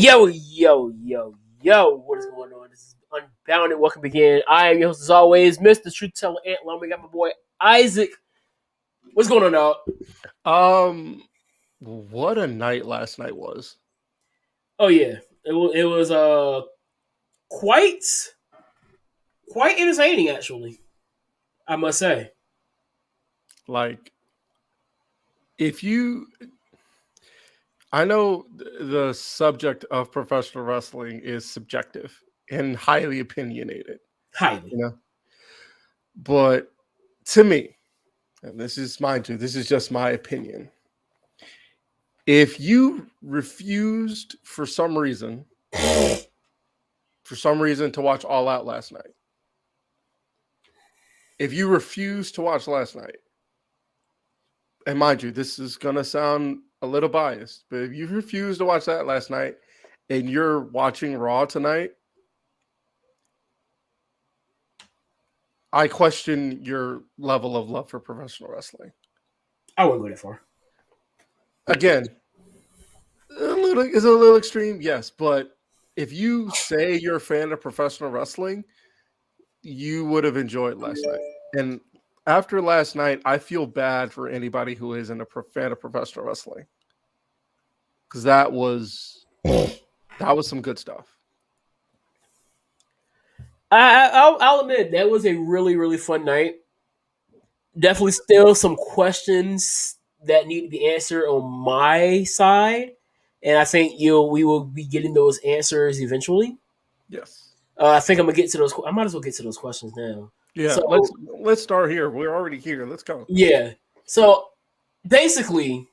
Yo, what is going on? This is Unbounded. Welcome again. I am your host, as always, Mr. Truth Teller Ant Lumber. Got my boy Isaac. What's going on, dog? What a night last night was. Oh, yeah. It was quite entertaining, actually, I must say. Like, I know the subject of professional wrestling is subjective and highly opinionated, Highly. but to me, and this is just my opinion. If you refused for some reason to watch All Out last night, if you refused to watch last night, and mind you, this is going to sound a little biased, but if you refuse to watch that last night and you're watching Raw tonight, I question your level of love for professional wrestling. I wouldn't go that far. Again, is a little extreme, yes, but if you say you're a fan of professional wrestling, you would have enjoyed last night. And after last night, I feel bad for anybody who isn't a fan of professional wrestling, because that was some good stuff. I'll admit that was a really, really fun night. Definitely still some questions that need to be answered on my side, and I think we will be getting those answers eventually. Yes. I think I'm gonna get to those. I might as well get to those questions now. Yeah, so, let's start here. We're already here. Let's go. Yeah. So basically,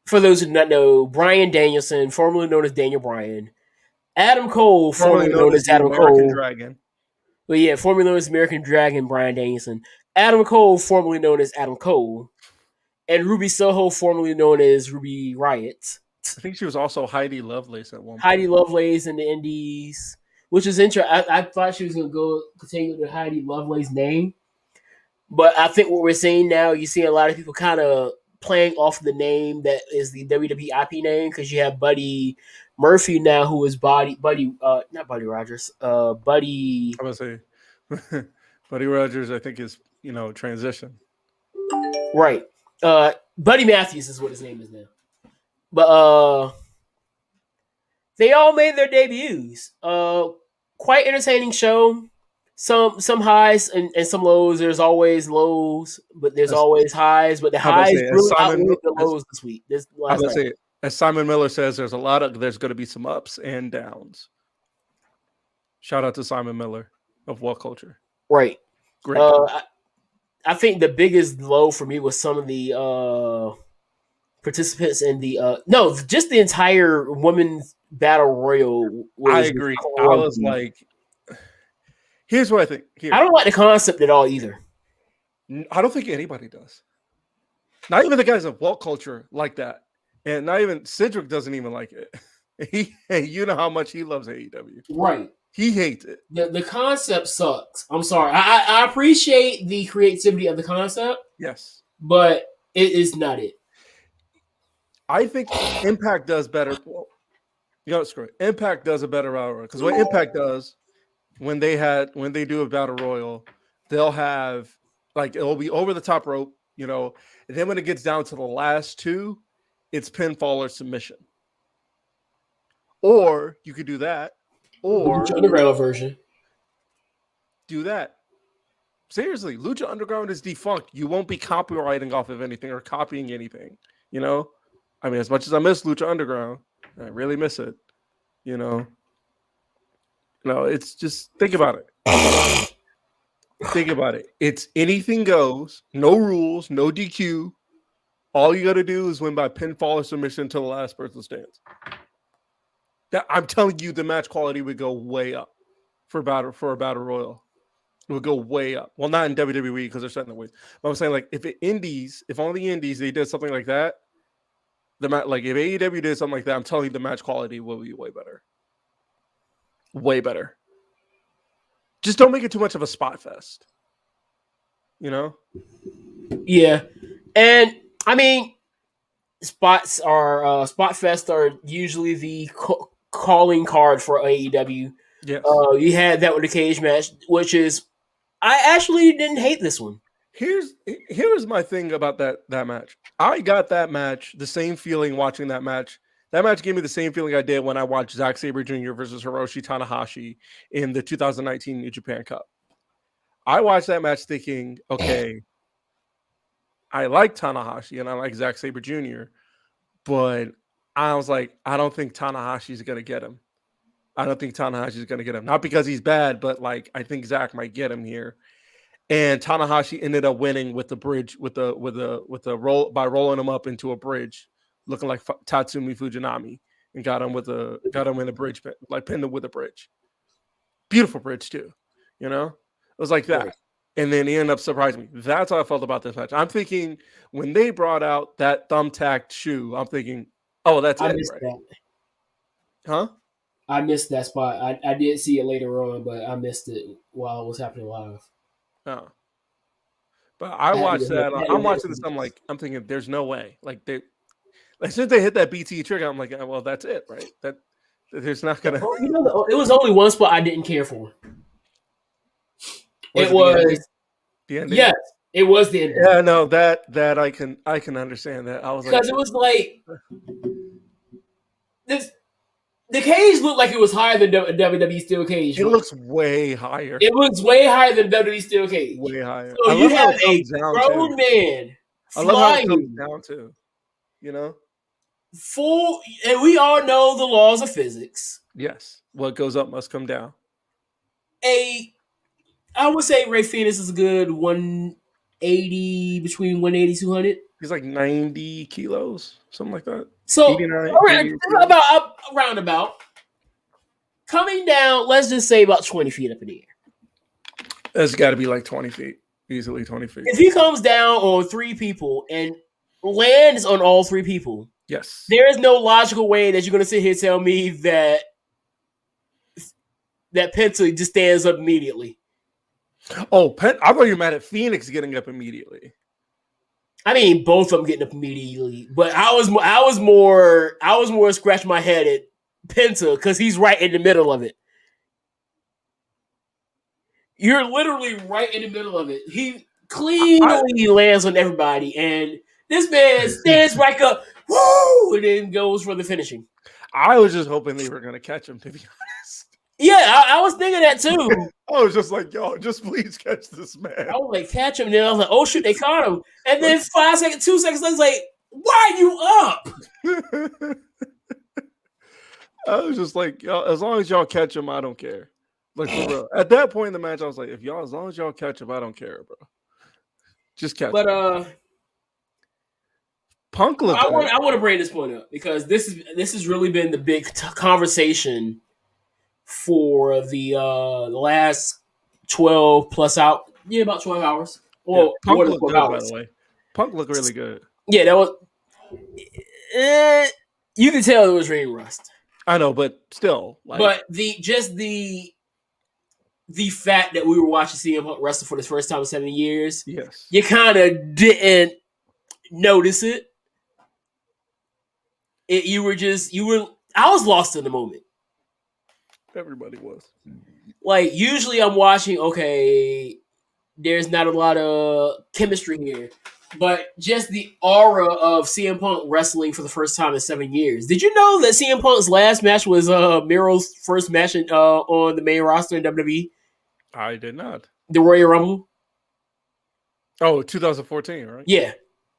for those who do not know, Bryan Danielson, formerly known as Daniel Bryan, Adam Cole, formerly known as Adam Cole. Dragon. But yeah, formerly known as American Dragon, Bryan Danielson. Adam Cole, formerly known as Adam Cole, and Ruby Soho, formerly known as Ruby Riott. I think she was also Heidi Lovelace at one point. Heidi Lovelace in the Indies, which is interesting. I thought she was going to continue with Heidi Lovelace's name, but I think what we're seeing now, you see a lot of people kind of playing off the name that is the WWE IP name, because you have Buddy Murphy now, who is not Buddy Rogers, Buddy. I was going to say Buddy Rogers, I think, is transition. Right. Buddy Matthews is what his name is now. But they all made their debuts. Quite entertaining show. Some highs and some lows. There's always lows, but there's always highs. But the highs really outweighed the lows this week. As Simon Miller says, there's going to be some ups and downs. Shout out to Simon Miller of What Culture. Right. Great. I think the biggest low for me was some of the participants in just the entire women's battle royal. I agree. I was like, here's what I think. I don't like the concept at all either. I don't think anybody does. Not even the guys of What Culture like that. And not even Cedric doesn't even like it. You know how much he loves AEW. Right. He hates it. The concept sucks. I'm sorry. I appreciate the creativity of the concept. Yes. But it is not it. I think Impact does better. Well, screw it. Impact does a better battle royal, because what Impact does when they do a battle royal, they'll have it'll be over the top rope, and then when it gets down to the last two, it's pinfall or submission. Or you could do that, or Lucha Underground version. Do that. Seriously, Lucha Underground is defunct. You won't be copywriting off of anything or copying anything. I mean, as much as I miss Lucha Underground, I really miss it. It's just, think about it. Think about it. It's anything goes, no rules, no DQ. All you got to do is win by pinfall or submission until the last person stands. I'm telling you, the match quality would go way up for a battle royal. It would go way up. Well, not in WWE because they're setting the weight. But I'm saying, if on the indies they did something like that, if AEW did something like that, I'm telling you, the match quality will be way better. Way better. Just don't make it too much of a spot fest. Yeah, and I mean, spot fest are usually the calling card for AEW. Yes. You had that with the cage match, which is I actually didn't hate this one. Here's my thing about that match. I got that match the same feeling watching that match. That match gave me the same feeling I did when I watched Zack Sabre Jr. versus Hiroshi Tanahashi in the 2019 New Japan Cup. I watched that match thinking, okay, I like Tanahashi and I like Zack Sabre Jr., but I was like, I don't think Tanahashi's going to get him. I don't think Tanahashi's going to get him. Not because he's bad, but like I think Zack might get him here. And Tanahashi ended up winning with the bridge, with the roll by rolling him up into a bridge, looking like Tatsumi Fujinami, and got him in a bridge, like pinned him with a bridge. Beautiful bridge too, you know. It was like that, and then he ended up surprising me. That's how I felt about this match. I'm thinking when they brought out that thumbtacked shoe, I'm thinking, oh, that's it, right? That. Huh? I missed that spot. I did see it later on, but I missed it while it was happening live. Oh. But I watched that. I'm watching this. I'm thinking, there's no way. Like as soon as they hit that BT trigger, I'm like, well, that's it, right? That there's not gonna. You know, it was only one spot I didn't care for. Was it was the ending? Yes, it was the ending. Yeah, no, that I can understand that. I was because it was like this. The cage looked like it was higher than WWE Steel Cage. It looks way higher. It was way higher than WWE Steel Cage. Way higher. So you have a grown man flying. I love how it comes down too. You know? And we all know the laws of physics. Yes. What goes up must come down. I would say Rey Fenix is a good 180, between 180 200. He's like 90 kilos, something like that. So about roundabout, coming down, let's just say about 20 feet up in the air. That's got to be like 20 feet, easily 20 feet. If he comes down on 3 people and lands on all 3 people, yes, there is no logical way that you're going to sit here and tell me that Penta just stands up immediately. Oh, I thought you were mad at Phoenix getting up immediately. I mean, both of them getting up immediately, but I was more scratching my head at Penta because he's right in the middle of it. You're literally right in the middle of it. He cleanly lands on everybody, and this man stands right up, woo, and then goes for the finishing. I was just hoping they were going to catch him, to be honest. Yeah, I was thinking that too. I was just like, yo, just please catch this man. I was like, catch him. And then I was like, oh shoot, they caught him. And then 2 seconds later, like, why are you up? I was just like, yo, as long as y'all catch him, I don't care. Like, for real. At that point in the match, I was like, as long as y'all catch him, I don't care, bro. Just catch him. But Punk looked. I want to bring this point up because this has really been the big conversation for the last 12 plus out. Yeah, about 12 hours. Or Punk looked good, by the way. Punk looked really good. Yeah, that was. You can tell it was ring rust. I know, but still. Like, but the fact that we were watching CM Punk wrestle for the first time in 7 years, yes, you kind of didn't notice it. I was lost in the moment. Everybody was. Like, usually I'm watching, okay, there's not a lot of chemistry here. But just the aura of CM Punk wrestling for the first time in 7 years. Did you know that CM Punk's last match was Miro's first match on the main roster in WWE? I did not. The Royal Rumble? Oh, 2014, right? Yeah.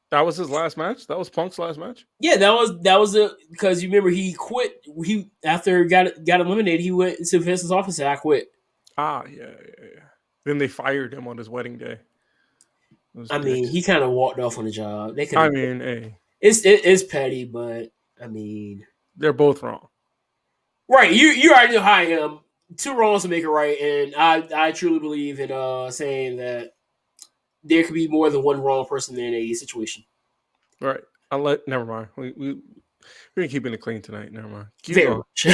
That was his last match? That was Punk's last match? Yeah, that was it. Because you remember he quit. He after got eliminated, he went to Vince's office and said, I quit. Ah, yeah. Then they fired him on his wedding day. I mean, he kind of walked off on the job. Hey. It's petty, but I mean, they're both wrong. Right. You already know how I am. 2 wrongs to make it right, and I truly believe in saying that there could be more than one wrong person in a situation. Right. Never mind. We're keeping it clean tonight. Never mind. Very much.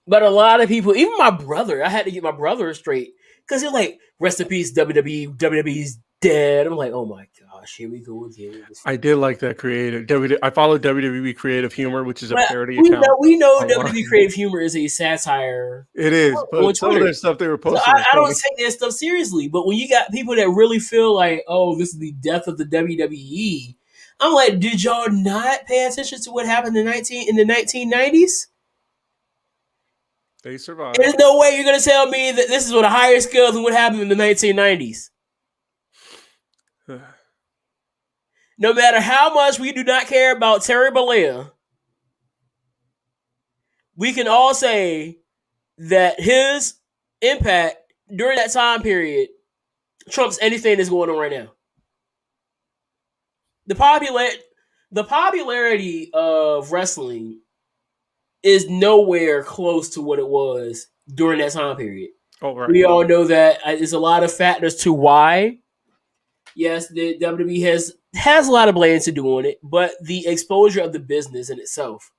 But a lot of people, even my brother, I had to get my brother straight. Because you're like, rest in peace, WWE. WWE's dead. I'm like, oh my gosh, here we go again. I did like that creative. I followed WWE Creative Humor, which is a But parody account. we know online. WWE creative humor is a satire It is, on but some of Twitter. their stuff they were So posting was I don't funny. take that stuff seriously. But when you got people that really feel like, oh, this is the death of the WWE, I'm like, did y'all not pay attention to what happened in the 1990s? They survived. There's no way you're gonna tell me that this is on a higher scale than what happened in the 1990s. No matter how much we do not care about Terry Bollea, we can all say that his impact during that time period trumps anything that's going on right now. The popularity of wrestling is nowhere close to what it was during that time period. Oh, right. We all know that there's a lot of factors to why. Yes, the WWE has a lot of blame to do on it, but the exposure of the business in itself.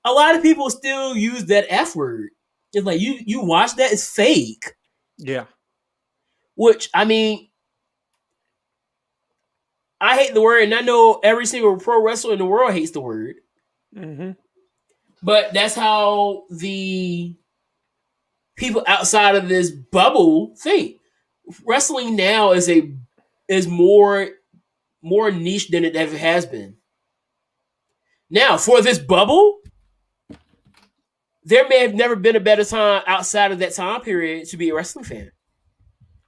A lot of people still use that F word. It's like you watch that, it's fake. Yeah. Which, I mean, I hate the word, and I know every single pro wrestler in the world hates the word. Mm-hmm. But that's how the people outside of this bubble think. Wrestling now is more niche than it ever has been. Now, for this bubble, there may have never been a better time outside of that time period to be a wrestling fan.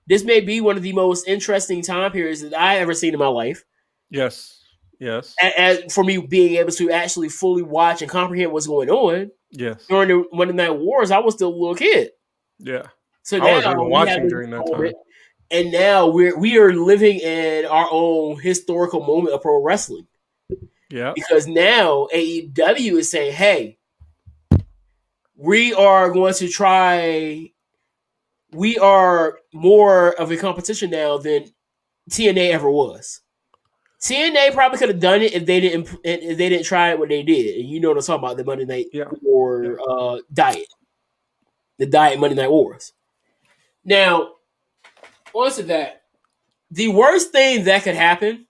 This may be one of the most interesting time periods that I ever seen in my life. Yes. Yes. As for me being able to actually fully watch and comprehend what's going on Yes. during the Monday Night Wars, I was still a little kid. Yeah. So I wasn't now even we have watching this during that moment, time. and now we are living in our own historical moment of pro wrestling. Yeah. Because now AEW is saying, hey, we are going to try. We are more of a competition now than TNA ever was. TNA probably could have done it if they didn't try it what they did. And you know what I'm talking about, the Monday Night War diet. The diet Monday Night Wars. Now, onto that. The worst thing that could happen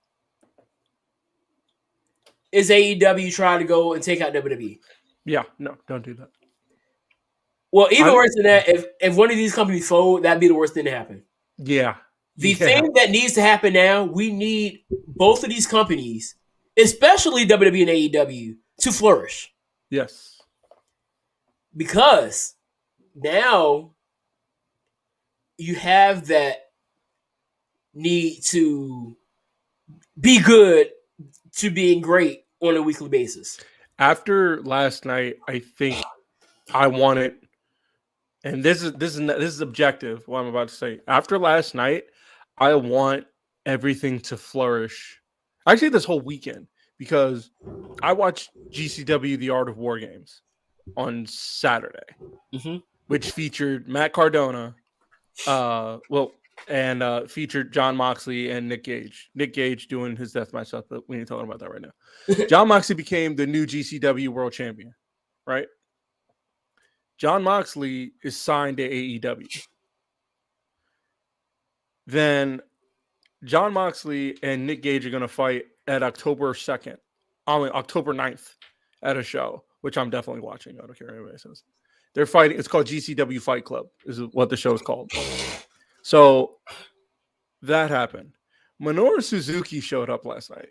is AEW trying to go and take out WWE. Yeah. No, don't do that. Well, even worse than that, if one of these companies fold, that'd be the worst thing to happen. Yeah. The thing that needs to happen now, we need both of these companies, especially WWE and AEW, to flourish. Yes. Because now you have that need to be good to being great on a weekly basis. After last night, I think I want it, and this is objective. What I'm about to say. After last night, I want everything to flourish. Actually, this whole weekend, because I watched GCW: The Art of War Games on Saturday, which featured Matt Cardona, and featured John Moxley and Nick Gage. Nick Gage doing his deathmatch stuff, but we ain't talking about that right now. John Moxley became the new GCW World Champion, right? John Moxley is signed to AEW. Then John Moxley and Nick Gage are going to fight at October 2nd, October 9th at a show, which I'm definitely watching. I don't care what anybody says. They're fighting. It's called GCW Fight Club, is what the show is called. So that happened. Minoru Suzuki showed up last night.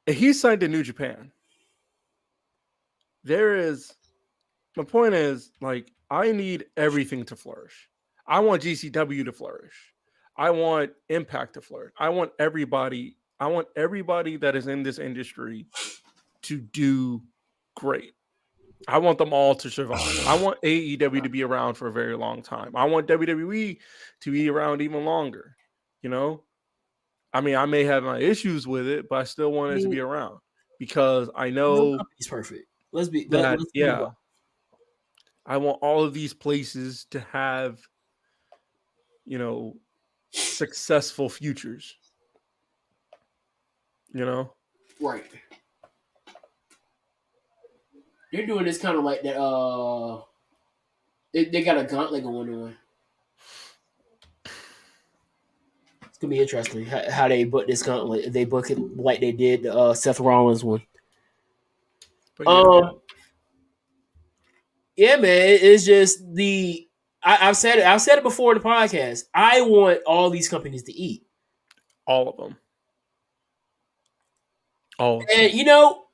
He signed to New Japan. My point is, like, I need everything to flourish. I want GCW to flourish. I want Impact to flourish. I want everybody that is in this industry to do great. I want them all to survive. I want AEW to be around for a very long time. I want WWE to be around even longer. You know? I mean, I may have my issues with it, but I still want it to be around because I know company's perfect. Let's be I want all of these places to have, successful futures. Right. They're doing this kind of like that They got a gauntlet going on. It's gonna be interesting how they book this gauntlet. If they book it like they did Seth Rollins one. But Um, yeah, man. It's just the I've said it. I've said it before in the podcast. I want all these companies to eat, all of them. All of them. and you know,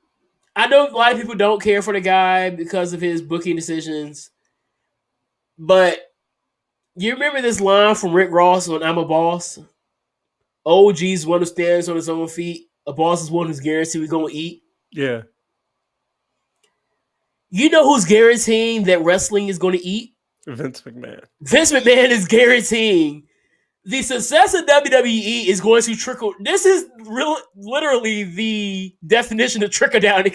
I know a lot of people don't care for the guy because of his booking decisions, but you remember this line from Rick Ross on "I'm a Boss"? OG's one who stands on his own feet. A boss is one who's guaranteed we're gonna eat. Yeah. You know who's guaranteeing that wrestling is going to eat? Vince McMahon. Vince McMahon is guaranteeing the success of WWE is going to trickle. This is literally the definition of trickle down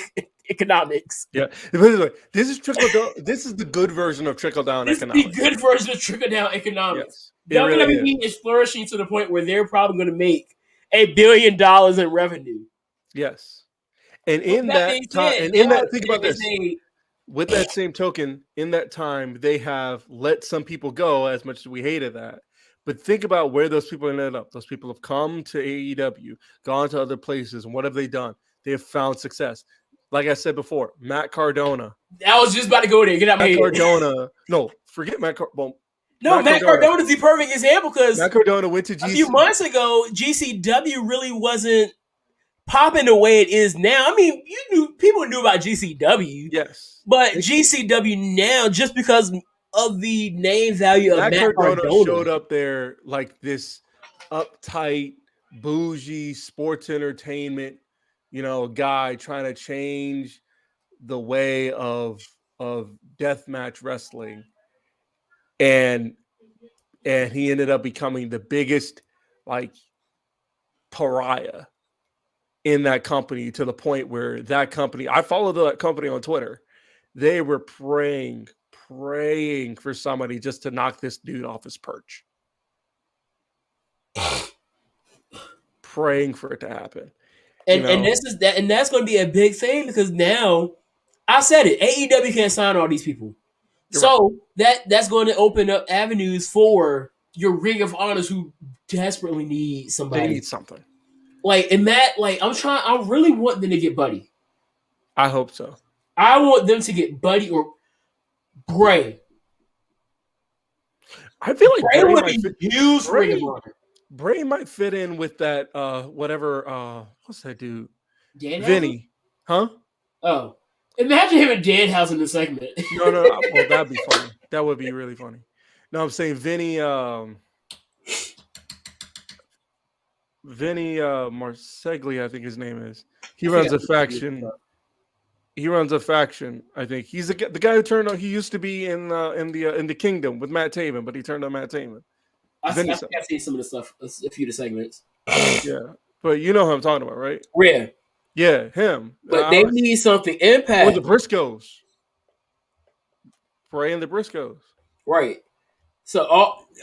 economics. Yeah, this is trickle down. This is the good version of trickle down economics. This is the good version of trickle down economics. Yes, WWE is flourishing to the point where they're probably going to make $1 billion in revenue. Yes, and in that time, and in that, think about this. With that same token, in that time, they have let some people go, as much as we hated that. But think about where those people ended up. Those people have come to AEW, gone to other places, and what have they done? They have found success. Like I said before, Matt Cardona. I was just about to go there. Get out my head. Cardona. No, forget Matt Cardona. No, Matt Cardona is the perfect example because Matt Cardona went to GCW. A few months ago, GCW really wasn't popping the way it is now. I mean, people knew about GCW. Yes. But GCW now, just because of the name value of Matt Cardona showed up there like this uptight, bougie sports entertainment, guy trying to change the way of deathmatch wrestling, and he ended up becoming the biggest pariah in that company, to the point where that company, I followed that company on Twitter. They were praying for somebody just to knock this dude off his perch. Praying for it to happen. And that's going to be a big thing, because now, I said it, AEW can't sign all these people. So that's going to open up avenues for your Ring of Honors who desperately need somebody. They need something. And Matt, I really want them to get Buddy. I hope so. I want them to get Buddy or Bray. I feel like Bray would be huge. Ring of Honor. Bray might fit in with that what's that dude? Danhausen? Vinny. Huh? Oh. Imagine him and Danhausen in the segment. No. Well, that'd be funny. That would be really funny. No, I'm saying Vinny Marseglia, I think his name is. He runs a faction. I think he's the guy who turned on. He used to be in the Kingdom with Matt Taven, but he turned on Matt Taven. I've seen some of the stuff, a few of the segments. Yeah, but you know who I'm talking about, right? Where? Yeah, him. But they need something impact. Or the Briscoes. Bray and the Briscoes. Right. So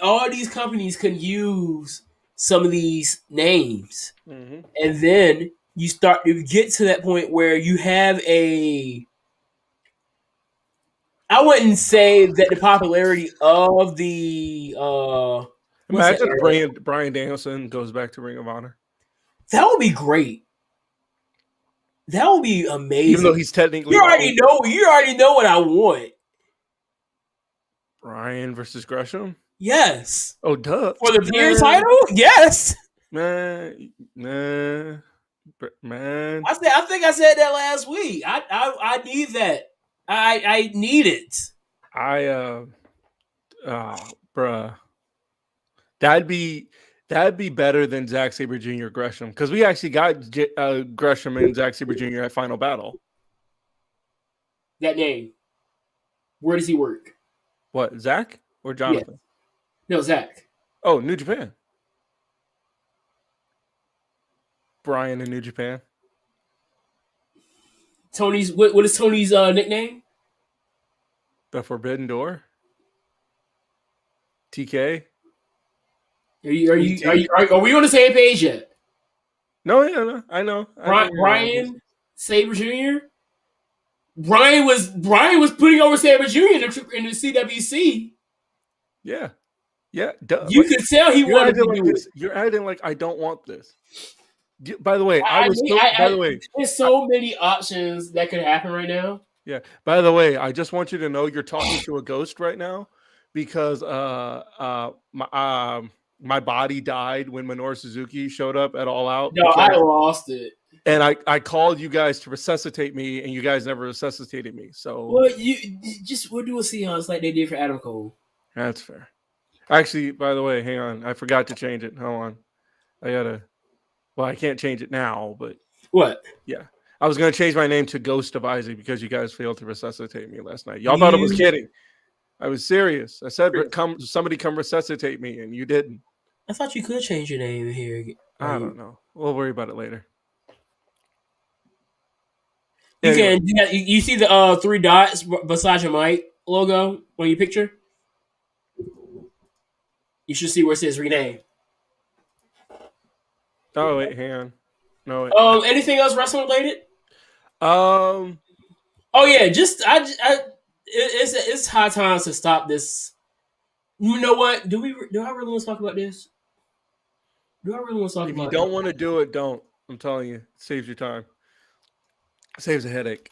all these companies can use some of these names, and then you start to get to that point where you have I wouldn't say that the popularity of the imagine Bryan Danielson goes back to Ring of Honor. That would be great. That would be amazing. Even though he's technically, you already know what I want. Bryan versus Gresham. Yes. Oh, duh. For the Beer title? Yes. Man. I think I said that last week. I need that. I need it. Bruh. That'd be better than Zack Sabre Jr. Gresham, because we actually got Gresham and Zack Sabre Jr. at Final Battle. That name. Where does he work? What, Zack or Jonathan? Yeah. No, Zack. Oh, New Japan. Bryan in New Japan. Tony's what is Tony's nickname? The Forbidden Door. TK. Are we on the same page yet? No, I know. Bryan Sabre Jr. Brian was putting over Savage Union in the CWC. Yeah. Yeah. Duh. You could tell he You're wanted to acting like do this. it. You're acting like I don't want this. By the way, There's so many options that could happen right now. yeah. By the way, I just want you to know you're talking to a ghost right now because my body died when Minoru Suzuki showed up at All Out. No, I lost it. And I called you guys to resuscitate me, and you guys never resuscitated me. So well, we'll do a seance like they did for Adam Cole. That's fair. Actually, by the way, hang on. I forgot to change it. Hold on. I can't change it now, but what? Yeah. I was going to change my name to Ghost of Isaac because you guys failed to resuscitate me last night. Y'all thought I was kidding. I was serious. I said, somebody come resuscitate me, and you didn't. I thought you could change your name here. I don't know. We'll worry about it later. You can. You see the 3 dots beside your mic logo on your picture? You should see where it says rename. Oh, wait, hang on. No, wait. Anything else wrestling related? Oh yeah, it's high time to stop this. You know what? Do I really want to talk about this? Do I really want to talk about it? If you don't want to do it, don't. I'm telling you, it saves your time. It saves a headache.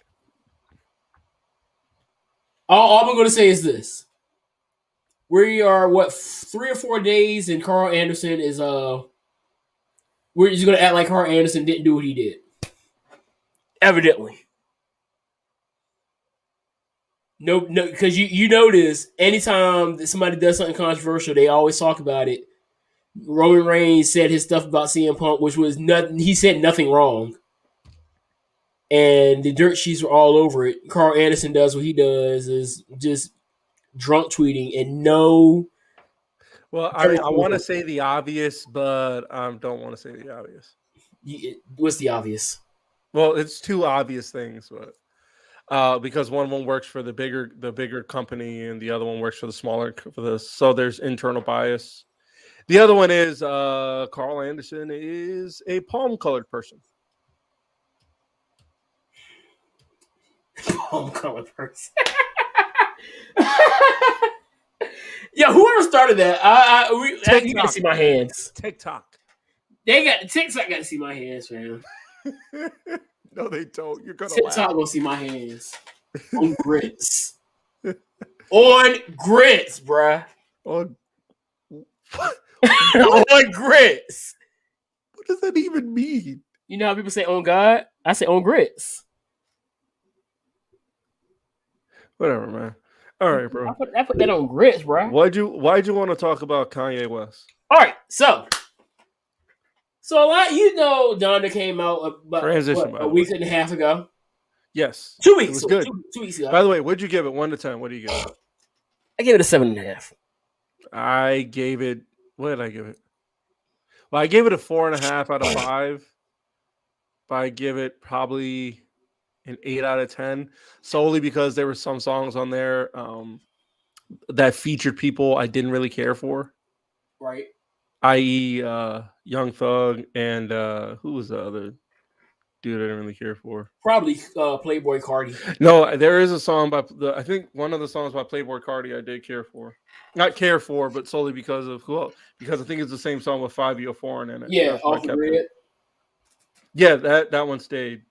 All I'm going to say is this: we are 3 or 4 days, and Carl Anderson is we're just going to act like Carl Anderson didn't do what he did. Evidently. No, because you notice anytime that somebody does something controversial, they always talk about it. Roman Reigns said his stuff about CM Punk, which was nothing. He said nothing wrong, and the dirt sheets were all over it. Carl Anderson does what he does is just drunk tweeting and no. Well, I want to say the obvious, but I don't want to say the obvious. What's the obvious? Well, it's 2 obvious things, but because one of them works for the bigger company, and the other one works for the smaller. So there's internal bias. The other one is Carl Anderson is a palm-colored person. Palm-colored person. Yeah, whoever started that, I got to see my hands. TikTok. TikTok got to see my hands, man. No, they don't. You're gonna TikTok gonna see my hands on grits. On grits, bruh. On grits. What does that even mean? You know how people say on God? I say on grits. Whatever, man. All right, bro. I put that on grits, bro. Why'd you want to talk about Kanye West? All right, so a lot, Donda came out about a week and a half ago. Yes, 2 weeks. It was good. 2 weeks ago. By the way, what'd you give it? 1 to 10. What do you give it? I gave it a 7.5. I gave it. What did I give it? Well, I gave it a 4.5 out of 5. But I give it probably an 8 out of 10, solely because there were some songs on there that featured people I didn't really care for. Right. I.e., Young Thug and who was the other dude I didn't really care for? Probably Playboy Cardi. No, there is a song by I think one of the songs by Playboy Cardi I did care for. Not care for, but solely because of because I think it's the same song with 5 Foreign in it. Yeah, Off the Grid. Yeah, that one stayed.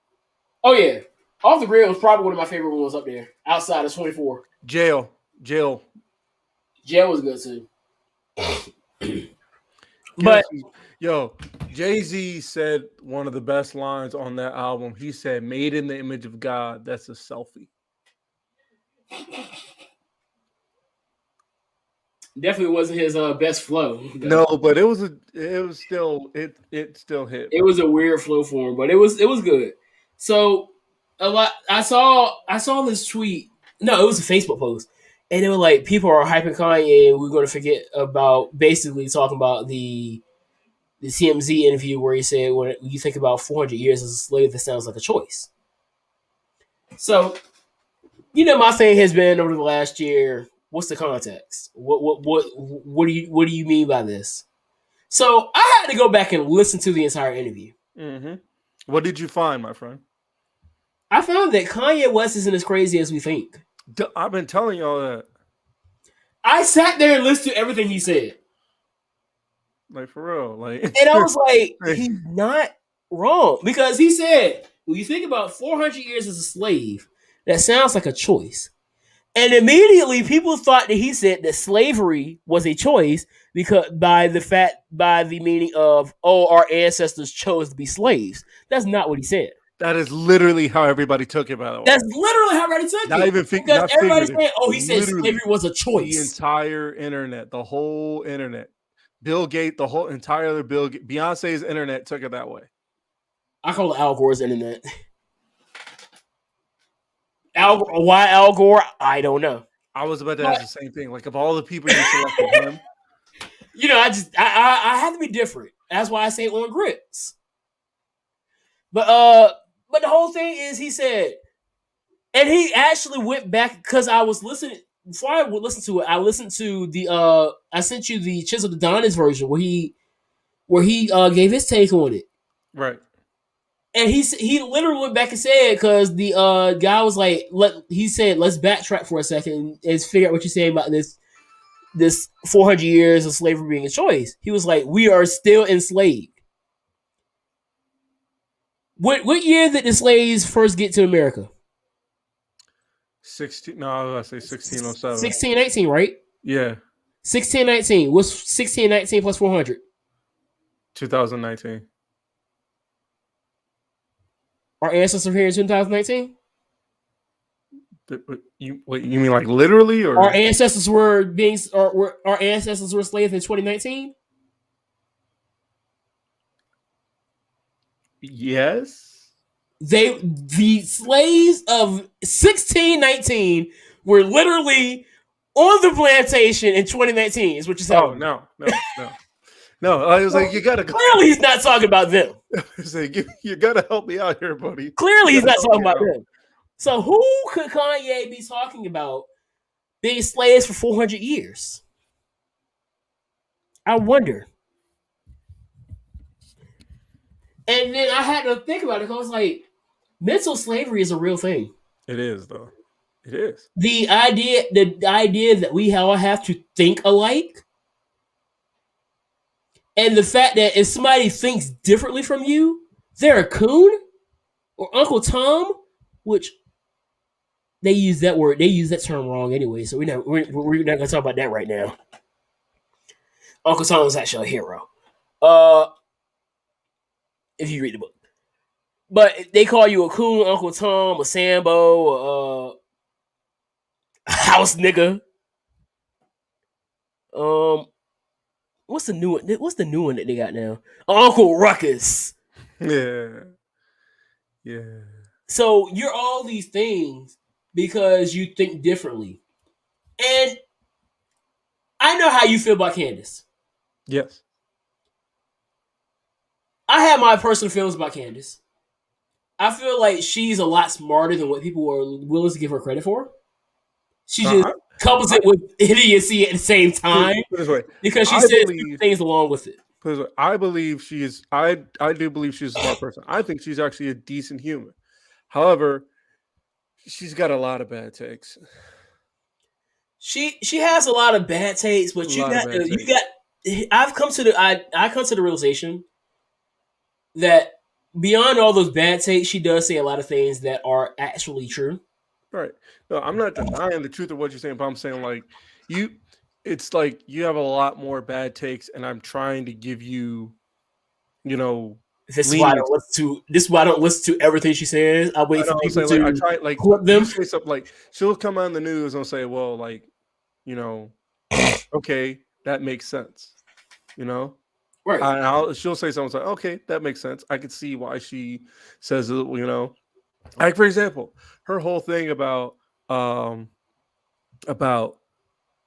Oh yeah. Off the Grid was probably one of my favorite ones up there, outside of 24. Jail was good too. But Jay-Z said one of the best lines on that album. He said, "Made in the image of God, that's a selfie." Definitely wasn't his best flow. No, but it still hit. It was a weird flow for him, but it was good. So a lot. I saw this tweet. No, it was a Facebook post, and it was like people are hyping Kanye, and we're going to forget about basically talking about the TMZ interview where he said, when you think about 400 years as a slave, that sounds like a choice. So, my thing has been over the last year, what's the context? What do you mean by this? So I had to go back and listen to the entire interview. Mm-hmm. What did you find, my friend? I found that Kanye West isn't as crazy as we think. I've been telling y'all that. I sat there and listened to everything he said. Like, for real. Like, And I was like, he's not wrong. Because he said, when you think about 400 years as a slave, that sounds like a choice. And immediately people thought that he said that slavery was a choice because by the meaning of, oh, our ancestors chose to be slaves. That's not what he said. that is literally how everybody took it, by the way. That's literally how everybody took Not it. even because everybody's saying, oh, he said Literally. slavery was a The choice. entire internet, the whole internet. Bill Gates, the whole entire Beyonce's internet took it that way. I call it Al Gore's internet. Why Al Gore? I don't know. I was about to ask the same thing. Like, of all the people you selected him, You know, I have to be different. That's why I say on grits. But the whole thing is, he said, and he actually went back because I was listening. Before I would listen to it, I listened to the I sent you the Chisel Adonis version where he gave his take on it. right? And he literally went back and said, because the guy was like, he said, let's backtrack for a second and figure out what you're saying about this 400 years of slavery being a choice. He was like, we are still enslaved. What year did the slaves first get to America? 16. No, I was going to say 1607. 1619, right? Yeah. 1619. What's 1619 plus 400? 2019. Our ancestors here in 2019? You mean like literally, or our ancestors were slaves in 2019? Yes. The slaves of 1619 were literally on the plantation in 2019. Is what you're saying? Oh no. I was like, you gotta go. Clearly, he's not talking about them. You gotta help me out here, buddy. Clearly, he's not talking about them. So, who could Kanye be talking about being slaves for 400 years? I wonder. And then I had to think about it. I was like, mental slavery is a real thing. It is, though. It is. The idea that we all have to think alike, and the fact that if somebody thinks differently from you, they're a coon or Uncle Tom, which they use that term wrong anyway. So we're not going to talk about that right now. Uncle Tom is actually a hero. If you read the book. But they call you a coon, Uncle Tom, a Sambo, a house nigga. What's the new one? What's the new one that they got now? Uncle Ruckus. Yeah. So you're all these things because you think differently. And I know how you feel about Candace. Yes. I have my personal feelings about Candace. I feel like she's a lot smarter than what people are willing to give her credit for. She just couples it with idiocy at the same time because she says things along with it. I believe she is. I do believe she's a smart person. I think she's actually a decent human. However, she's got a lot of bad takes. She has a lot of bad takes, but I've come to the realization that beyond all those bad takes, she does say a lot of things that are actually true. Right. No, I'm not denying the truth of what you're saying, but I'm saying like it's like you have a lot more bad takes, and I'm trying to give you, This is why I don't listen to everything she says. I wait for people to I try like clip them. Say something like she'll come on the news and say, well, like, okay, that makes sense. Right. She'll say something like, okay, that makes sense. I could see why she says it, Like, for example, her whole thing about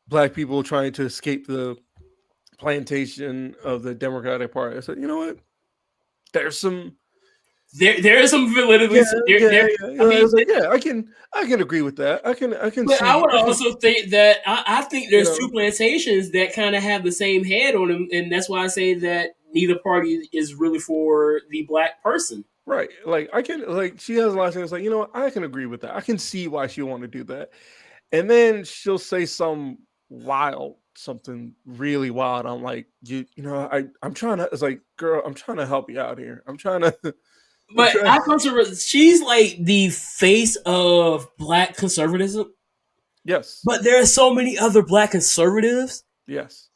Black people trying to escape the plantation of the Democratic Party. I said, you know what? There's some there is some validity. I can agree with that. I can. But see, I would also think that I think there's two plantations that kind of have the same head on them, and that's why I say that neither party is really for the Black person. Right. Like I can like she has a lot of things like, you know what, I can agree with that. I can see why she want to do that. And then she'll say some wild, something really wild. I'm like, you know, I'm trying to it's like, girl, I'm trying to help you out here. I'm trying to I'm But trying I come to she's like the face of black conservatism. Yes. But there are so many other black conservatives Yes.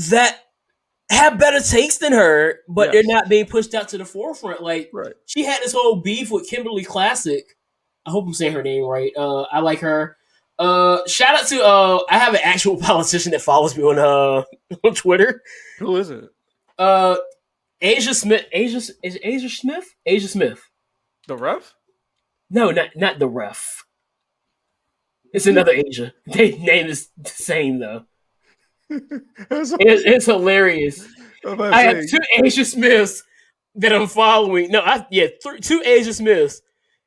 that have better takes than her, but they're Yes. not being pushed out to the forefront. Like Right. she had this whole beef with Kimberly Classic. I hope I'm saying her name right. I like her. Shout out to I have an actual politician that follows me on on Twitter. Who is it? Uh Asia Smith. Asia Smith? Asia Smith. The ref? No, not the ref. It's another Asia. They name is the same though. It's hilarious. I have two Asia Smiths that I'm following. No, two Asia Smiths.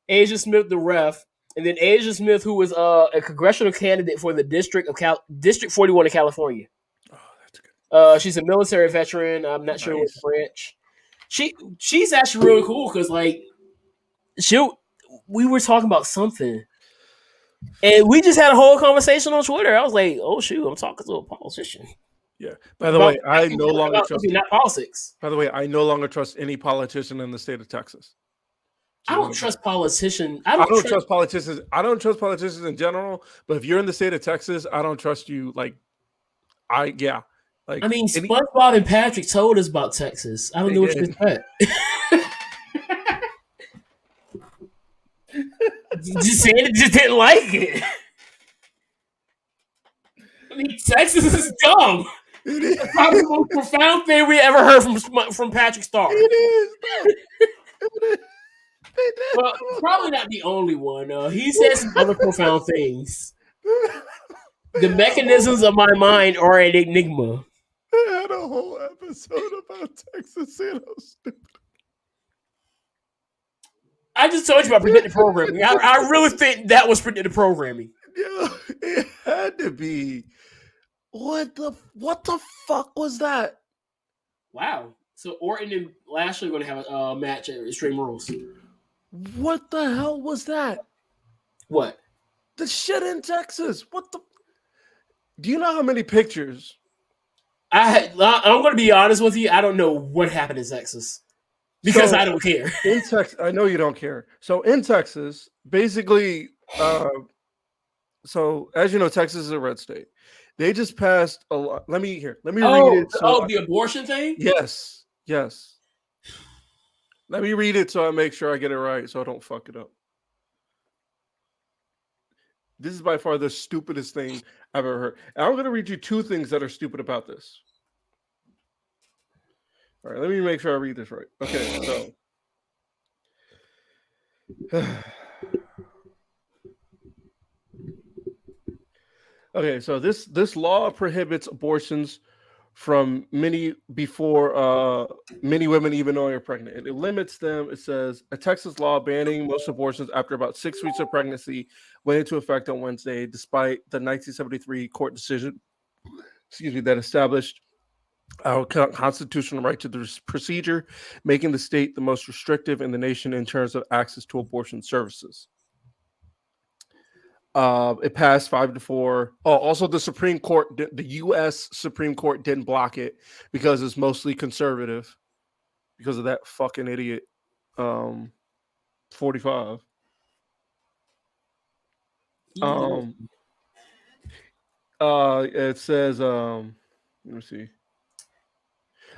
Asia Smith, the ref, and then Asia Smith, who was a congressional candidate for the District 41 of California. Oh, that's good. She's a military veteran. I'm not sure what Nice. branch. She's actually really cool because like we were talking about something. And we just had a whole conversation on Twitter. I was like, "Oh shoot, I'm talking to a politician." Yeah. By the way, I no longer trust. Not politics. By the way, I no longer trust any politician in the state of Texas. I don't trust politicians. I don't trust politicians. I don't trust politicians in general. But if you're in the state of Texas, I don't trust you. Like, I mean, SpongeBob and Patrick told us about Texas. I don't know what you expect. Just saying it, just didn't like it. I mean, Texas is dumb. It is probably the most profound thing we ever heard from Patrick Starr. It is. Well, probably not the only one. He said some other profound things. The mechanisms of my mind are an enigma. I had a whole episode about Texas saying how stupid. I just told you about predictive programming. I really think that was predictive programming. Yeah, it had to be. What the fuck was that? Wow. So Orton and Lashley are going to have a match at Extreme Rules. What the hell was that? What? The shit in Texas. What the? Do you know how many pictures? I'm going to be honest with you. I don't know what happened in Texas because I don't care. In Texas, I know you don't care. So in Texas, basically, so as you know, Texas is a red state. They just passed a lot. Let me read it. The abortion thing? Yes. Let me read it so I make sure I get it right so I don't fuck it up. This is by far the stupidest thing I've ever heard. And I'm going to read you two things that are stupid about this. All right, let me make sure I read this right. Okay, so. Okay, so this law prohibits abortions from many women even knowing they're pregnant. It limits them. It says a Texas law banning most abortions after about 6 weeks of pregnancy went into effect on Wednesday, despite the 1973 court decision, that established our constitutional right to this procedure, making the state the most restrictive in the nation in terms of access to abortion services. It passed 5-4. Oh, also the Supreme Court, the U.S. Supreme Court didn't block it because it's mostly conservative because of that fucking idiot 45. It says, let me see.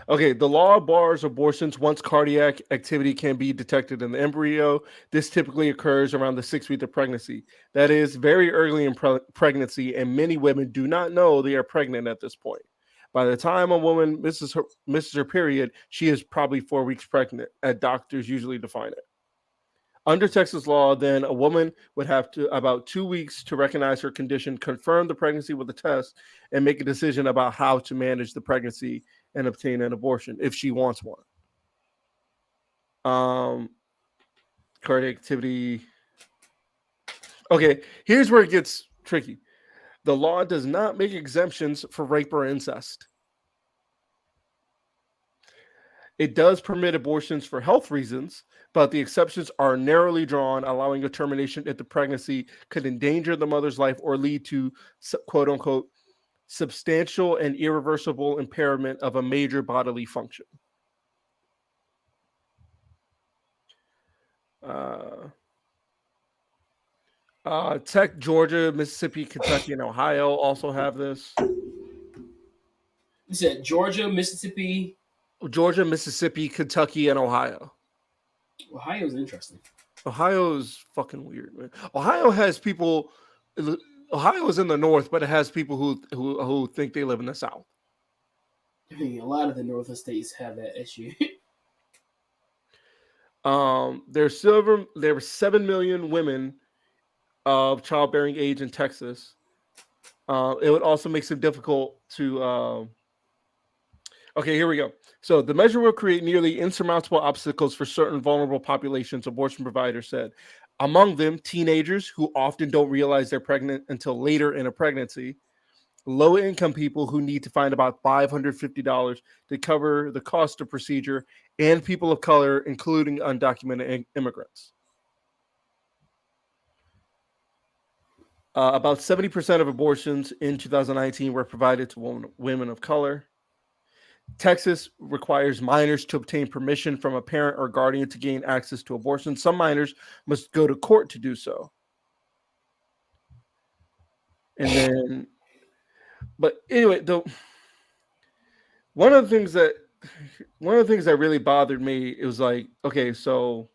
Okay, the law bars abortions once cardiac activity can be detected in the embryo. This typically occurs around the 6th week of pregnancy. That is very early in pregnancy, and many women do not know they are pregnant at this point. By the time a woman misses her period, she is probably 4 weeks pregnant, as doctors usually define it. Under Texas law, then, a woman would have to about 2 weeks to recognize her condition, confirm the pregnancy with a test, and make a decision about how to manage the pregnancy and obtain an abortion if she wants one. Cardiac activity. Okay, here's where it gets tricky. The law does not make exemptions for rape or incest. It does permit abortions for health reasons, but the exceptions are narrowly drawn, allowing a termination if the pregnancy could endanger the mother's life or lead to quote unquote substantial and irreversible impairment of a major bodily function. Tech, Georgia, Mississippi, Kentucky, and Ohio also have this. You said Georgia, Mississippi. Georgia, Mississippi, Kentucky, and Ohio. Ohio is interesting. Ohio is fucking weird, man. Ohio has people. Ohio is in the north, but it has people who think they live in the south. I mean, a lot of the northern states have that issue. There were 7 million women of childbearing age in Texas. It would also make it difficult to. Okay, here we go. So the measure will create nearly insurmountable obstacles for certain vulnerable populations, abortion providers said. Among them, teenagers who often don't realize they're pregnant until later in a pregnancy, low-income people who need to find about $550 to cover the cost of procedure, and people of color, including undocumented immigrants. About 70% of abortions in 2019 were provided to women of color. Texas requires minors to obtain permission from a parent or guardian to gain access to abortion. Some minors must go to court to do so. And then, but anyway, one of the things that really bothered me, it was like, okay, so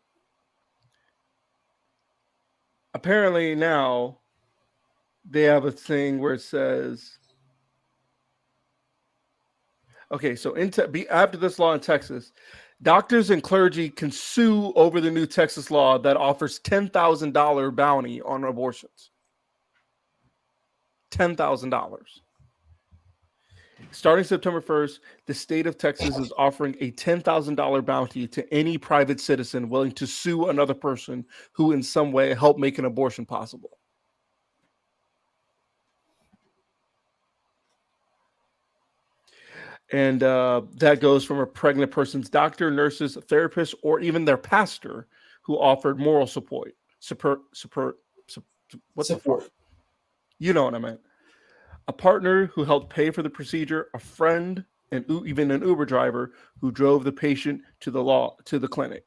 apparently now they have a thing where it says, okay, so after this law in Texas, doctors and clergy can sue over the new Texas law that offers $10,000 bounty on abortions. $10,000. Starting September 1st, the state of Texas is offering a $10,000 bounty to any private citizen willing to sue another person who in some way helped make an abortion possible. And that goes from a pregnant person's doctor, nurses, therapist, or even their pastor who offered moral support. What's support? You know what I meant. A partner who helped pay for the procedure, a friend, and even an Uber driver who drove the patient to the clinic.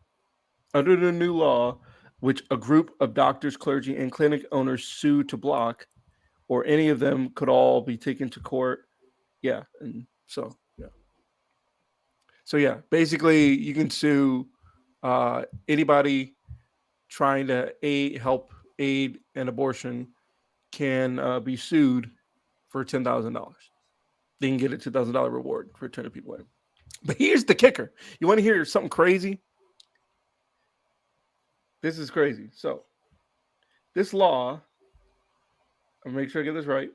Under the new law, which a group of doctors, clergy, and clinic owners sued to block, or any of them could all be taken to court. Yeah, and so yeah. So yeah, basically you can sue anybody trying to aid an abortion can be sued for $10,000. They can get a $10,000 reward for turning people in. But here's the kicker. You want to hear something crazy? This is crazy. So this law, I'll make sure I get this right.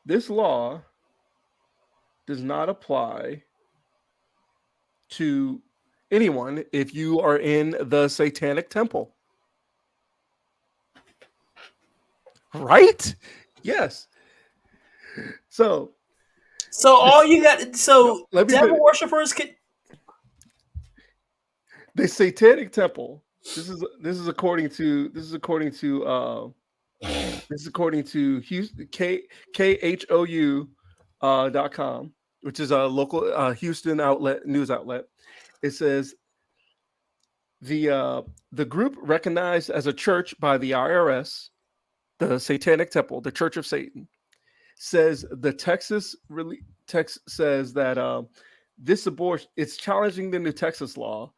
This law does not apply to anyone if you are in the Satanic Temple. Right? Yes. So all you got, devil worshippers could. The Satanic Temple. This is according to Houston, khou.com, which is a local Houston news outlet. It says the group recognized as a church by the IRS, the Satanic Temple, the Church of Satan, says the text says that this abortion, it's challenging the new Texas law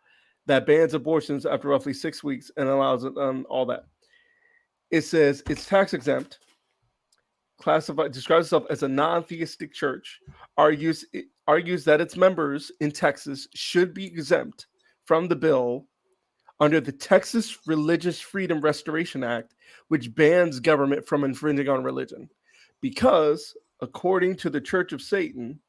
that bans abortions after roughly 6 weeks and allows it all that. It says it's tax exempt, describes itself as a non-theistic church, argues that its members in Texas should be exempt from the bill under the Texas Religious Freedom Restoration Act, which bans government from infringing on religion. Because, according to the Church of Satan,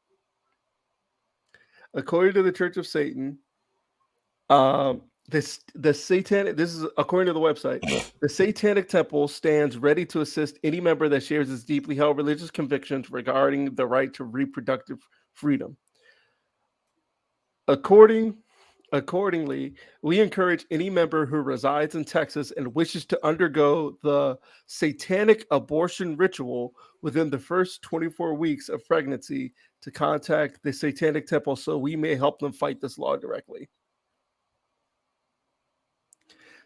The satanic. This is according to the website. The Satanic Temple stands ready to assist any member that shares its deeply held religious convictions regarding the right to reproductive freedom. Accordingly, we encourage any member who resides in Texas and wishes to undergo the satanic abortion ritual within the first 24 weeks of pregnancy to contact the Satanic Temple so we may help them fight this law directly.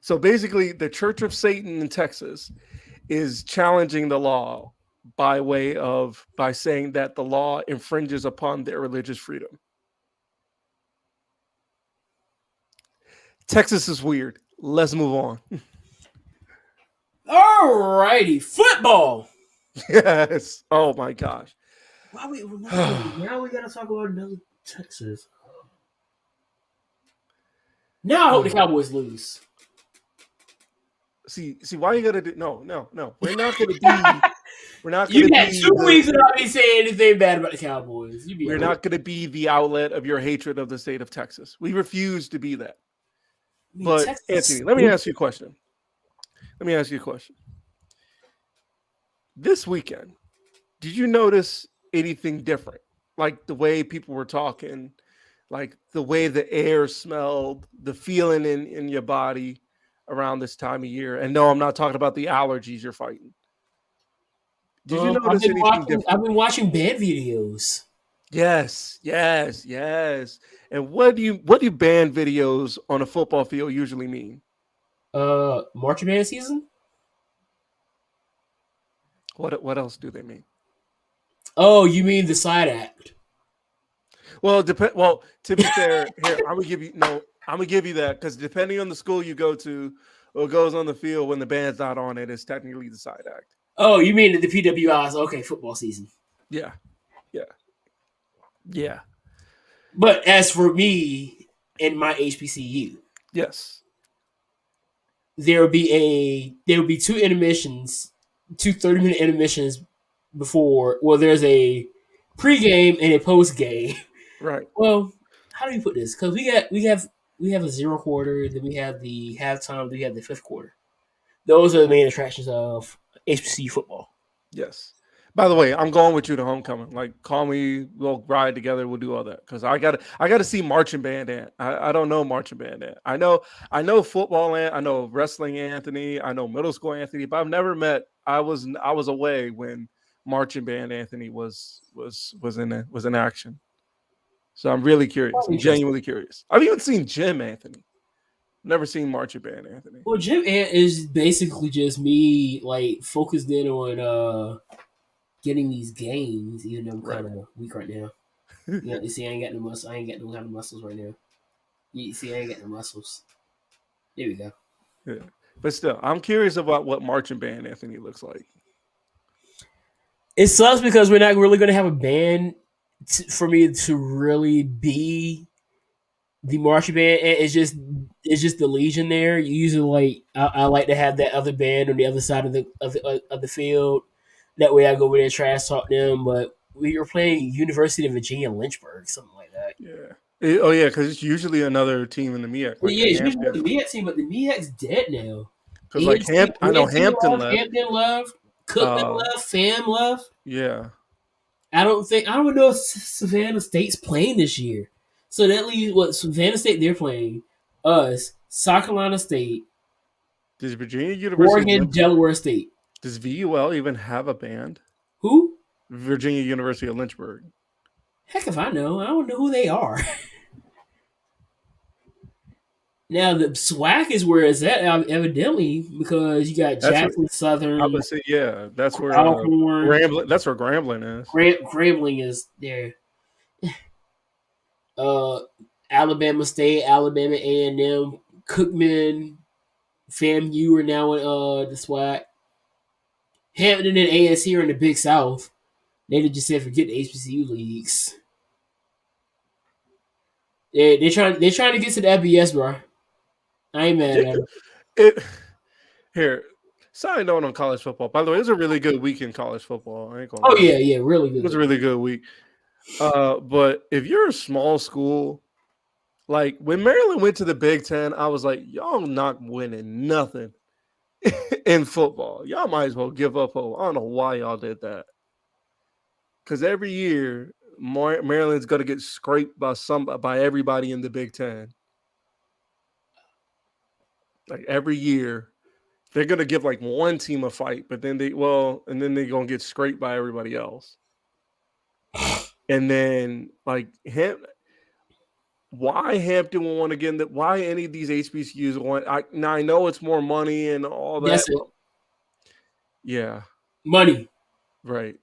So basically, the Church of Satan in Texas is challenging the law by saying that the law infringes upon their religious freedom. Texas is weird. Let's move on. Alrighty, football. Yes. Oh my gosh. Now we gotta talk about another Texas. Now I hope the Cowboys lose. See why you gotta do no. We're not gonna be You had 2 weeks without me saying anything bad about the Cowboys. We're not gonna be the outlet of your hatred of the state of Texas. We refuse to be that. But Texas, Anthony, let me ask you a question. This weekend, did you notice anything different? Like the way people were talking, like the way the air smelled, the feeling in your body around this time of year. And no, I'm not talking about the allergies you're fighting. Did you notice anything different? I've been watching band videos. Yes. And what do band videos on a football field usually mean? Marching band season. What else do they mean? Oh, you mean the side act? Well, to be fair, here I'm gonna give you that because depending on the school you go to, what goes on the field when the band's not on it is technically the side act. Oh, you mean the PWIs? Okay, football season. Yeah. But as for me and my HBCU, yes, there will be 2 intermissions, 2 30-minute intermissions before. Well, there's a pregame and a postgame. Right. Well, how do you put this? Because we have a 0 quarter, then we have the halftime, then we have the 5th quarter. Those are the main attractions of HBCU football. Yes. By the way, I'm going with you to homecoming. Like, call me, we'll ride together, we'll do all that. Because I gotta see marching band. I don't know marching band. I know football. I know wrestling. Anthony. I know middle school Anthony. But I've never met. I was away when marching band Anthony was in action. So I'm really curious. I'm genuinely curious. I've even seen Jim Anthony. Never seen marching band Anthony. Well, Jim Ant is basically just me, like, focused in on getting these gains, even though I'm kind of weak right now. You see, I ain't got no muscles. I ain't got no kind of muscles right now. You see, I ain't got no muscles. There we go. Yeah, but still, I'm curious about what marching band Anthony looks like. It sucks because we're not really going to have a band for me to really be the marching band. It's just the Legion there. Usually, I like to have that other band on the other side of the field. That way I go over there and trash talk them, but we were playing University of Virginia Lynchburg, something like that. Yeah. Oh, yeah, because it's usually another team in the MEAC. Like it's usually the MEAC team, but the MEAC's dead now. Because, like, I know Hampton left. Hampton left. Cookman left. Fam left. Yeah. I don't know if Savannah State's playing this year. So that leaves what Savannah State they're playing. Us, South Carolina State. Does Virginia University Oregon, Delaware State. Does VUL even have a band? Who? Virginia University of Lynchburg. Heck if I know. I don't know who they are. Now, the SWAC is where it's at, evidently, because you got Jackson Southern. I would say, yeah, that's where Grambling. That's where Grambling is. Grambling is there. Alabama State, Alabama A&M, Cookman, FAMU are now in the SWAC. Hampton and ASU are in the Big South. They just said forget the HBCU leagues. They're trying to get to the FBS, bro. I ain't mad at it. Here, side note on college football. By the way, it was a really good week in college football. I ain't gonna lie. Yeah, really good. It was a really good week. But if you're a small school Like when Maryland went to the Big Ten, I was like, y'all not winning nothing in football. Y'all might as well give up hope. I don't know why y'all did that. Because every year, Maryland's going to get scraped by everybody in the Big Ten. Like every year, they're going to give like one team a fight, but then they're going to get scraped by everybody else. And then like why Hampton will want to get in that? Why any of these HBCUs want? I know it's more money and all that. That's it. Yeah, Money. right.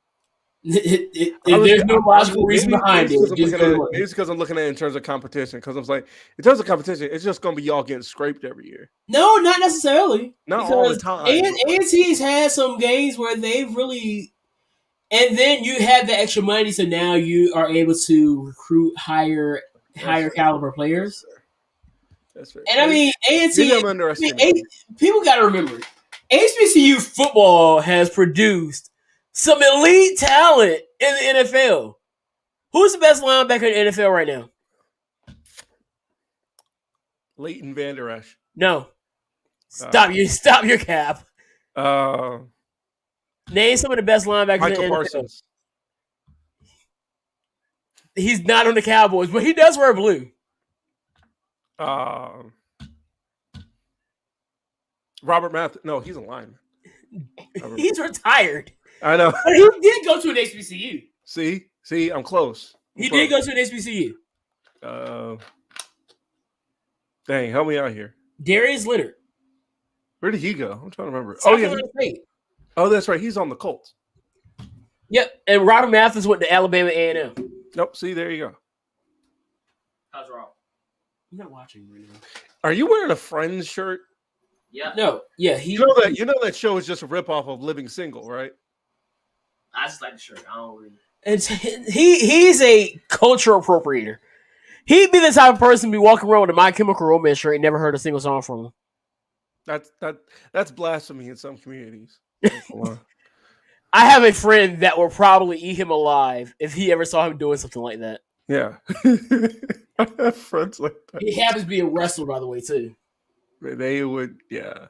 There's no logical reason behind it. Maybe it's because I'm looking at it in terms of competition. Because I was like, in terms of competition, it's just going to be y'all getting scraped every year. No, not necessarily. Not all the time. A&T's had some games where they've really, and then you have the extra money, so now you are able to recruit higher caliber players. That's fair. And I mean, A&T. People got to remember, HBCU football has produced some elite talent in the NFL. Who's the best linebacker in the NFL right now? Leighton Vander Esch. No. Stop your cap. Name some of the best linebackers Michael in the NFL. Parsons. He's not on the Cowboys, but he does wear blue. Robert Mathis. No, he's a lineman. He's retired. I know. But he did go to an HBCU. See, I'm close. He did go to an HBCU. Dang, help me out here. Darius Leonard. Where did he go? I'm trying to remember. State. Oh, that's right. He's on the Colts. Yep, and Robert Mathis went to Alabama A&M. Nope. See, there you go. How's wrong? I'm not watching right now. Are you wearing a Friends shirt? Yeah. No. Yeah. You know that show is just a ripoff of Living Single, right? I just like the shirt. I don't really. He's a cultural appropriator. He'd be the type of person to be walking around with a My Chemical Romance shirt and never heard a single song from him. That's blasphemy in some communities. I have a friend that will probably eat him alive if he ever saw him doing something like that. Yeah. I have friends like that. He happens to be a wrestler, by the way, too. They would, yeah.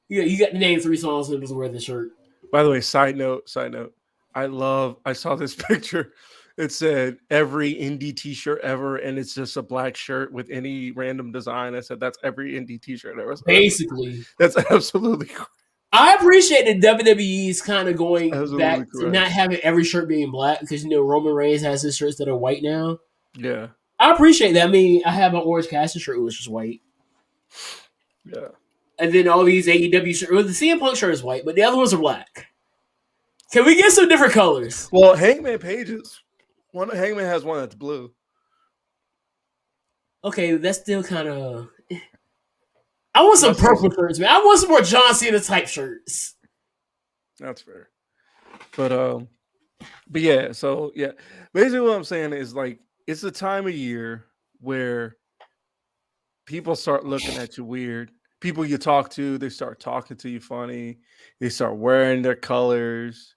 Yeah, you got to name 3 songs that was wear the shirt. By the way, side note. I saw this picture. It said every indie t-shirt ever, and it's just a black shirt with any random design. I said that's every indie t-shirt ever. So basically. That's absolutely correct. I appreciate that WWE's kind of going back to correct. not having every shirt being black because, Roman Reigns has his shirts that are white now. Yeah. I appreciate that. I mean, I have an Orange Cassidy shirt which is white. Yeah. And then all these AEW shirts. Well, the CM Punk shirt is white, but the other ones are black. Can we get some different colors? Well, Hangman Page's Hangman has one that's blue. Okay, that's still kind of. I want some purple shirts, man. I want some more John Cena type shirts. That's fair. But yeah, so yeah. Basically what I'm saying is like it's the time of year where people start looking at you weird. People you talk to, they start talking to you funny. They start wearing their colors,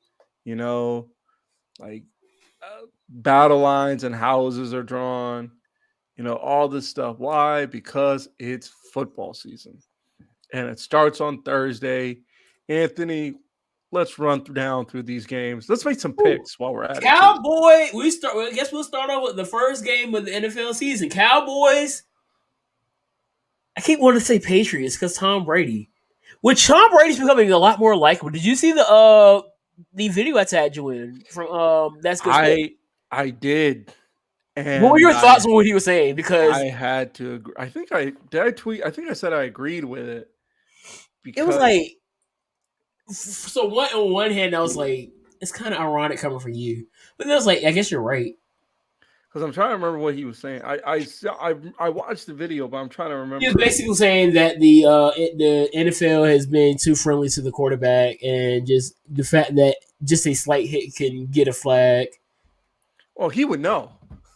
like battle lines and houses are drawn, all this stuff. Why? Because it's football season. And it starts on Thursday. Anthony, let's run down through these games. Let's make some picks while we're at it. I guess we'll start off with the first game of the NFL season. Cowboys. I keep wanting to say Patriots because Tom Brady. Which Tom Brady's becoming a lot more likable. Did you see the video I tagged you in from That's Good? I did. And what were your thoughts on what he was saying? Because I had to agree. I think I said I agreed with it. It was like, so on one hand, I was like, it's kind of ironic coming from you. But then I was like, I guess you're right. Because I'm trying to remember what he was saying. I watched the video, but I'm trying to remember. He was basically saying that the NFL has been too friendly to the quarterback, and just the fact that just a slight hit can get a flag. Well, he would know.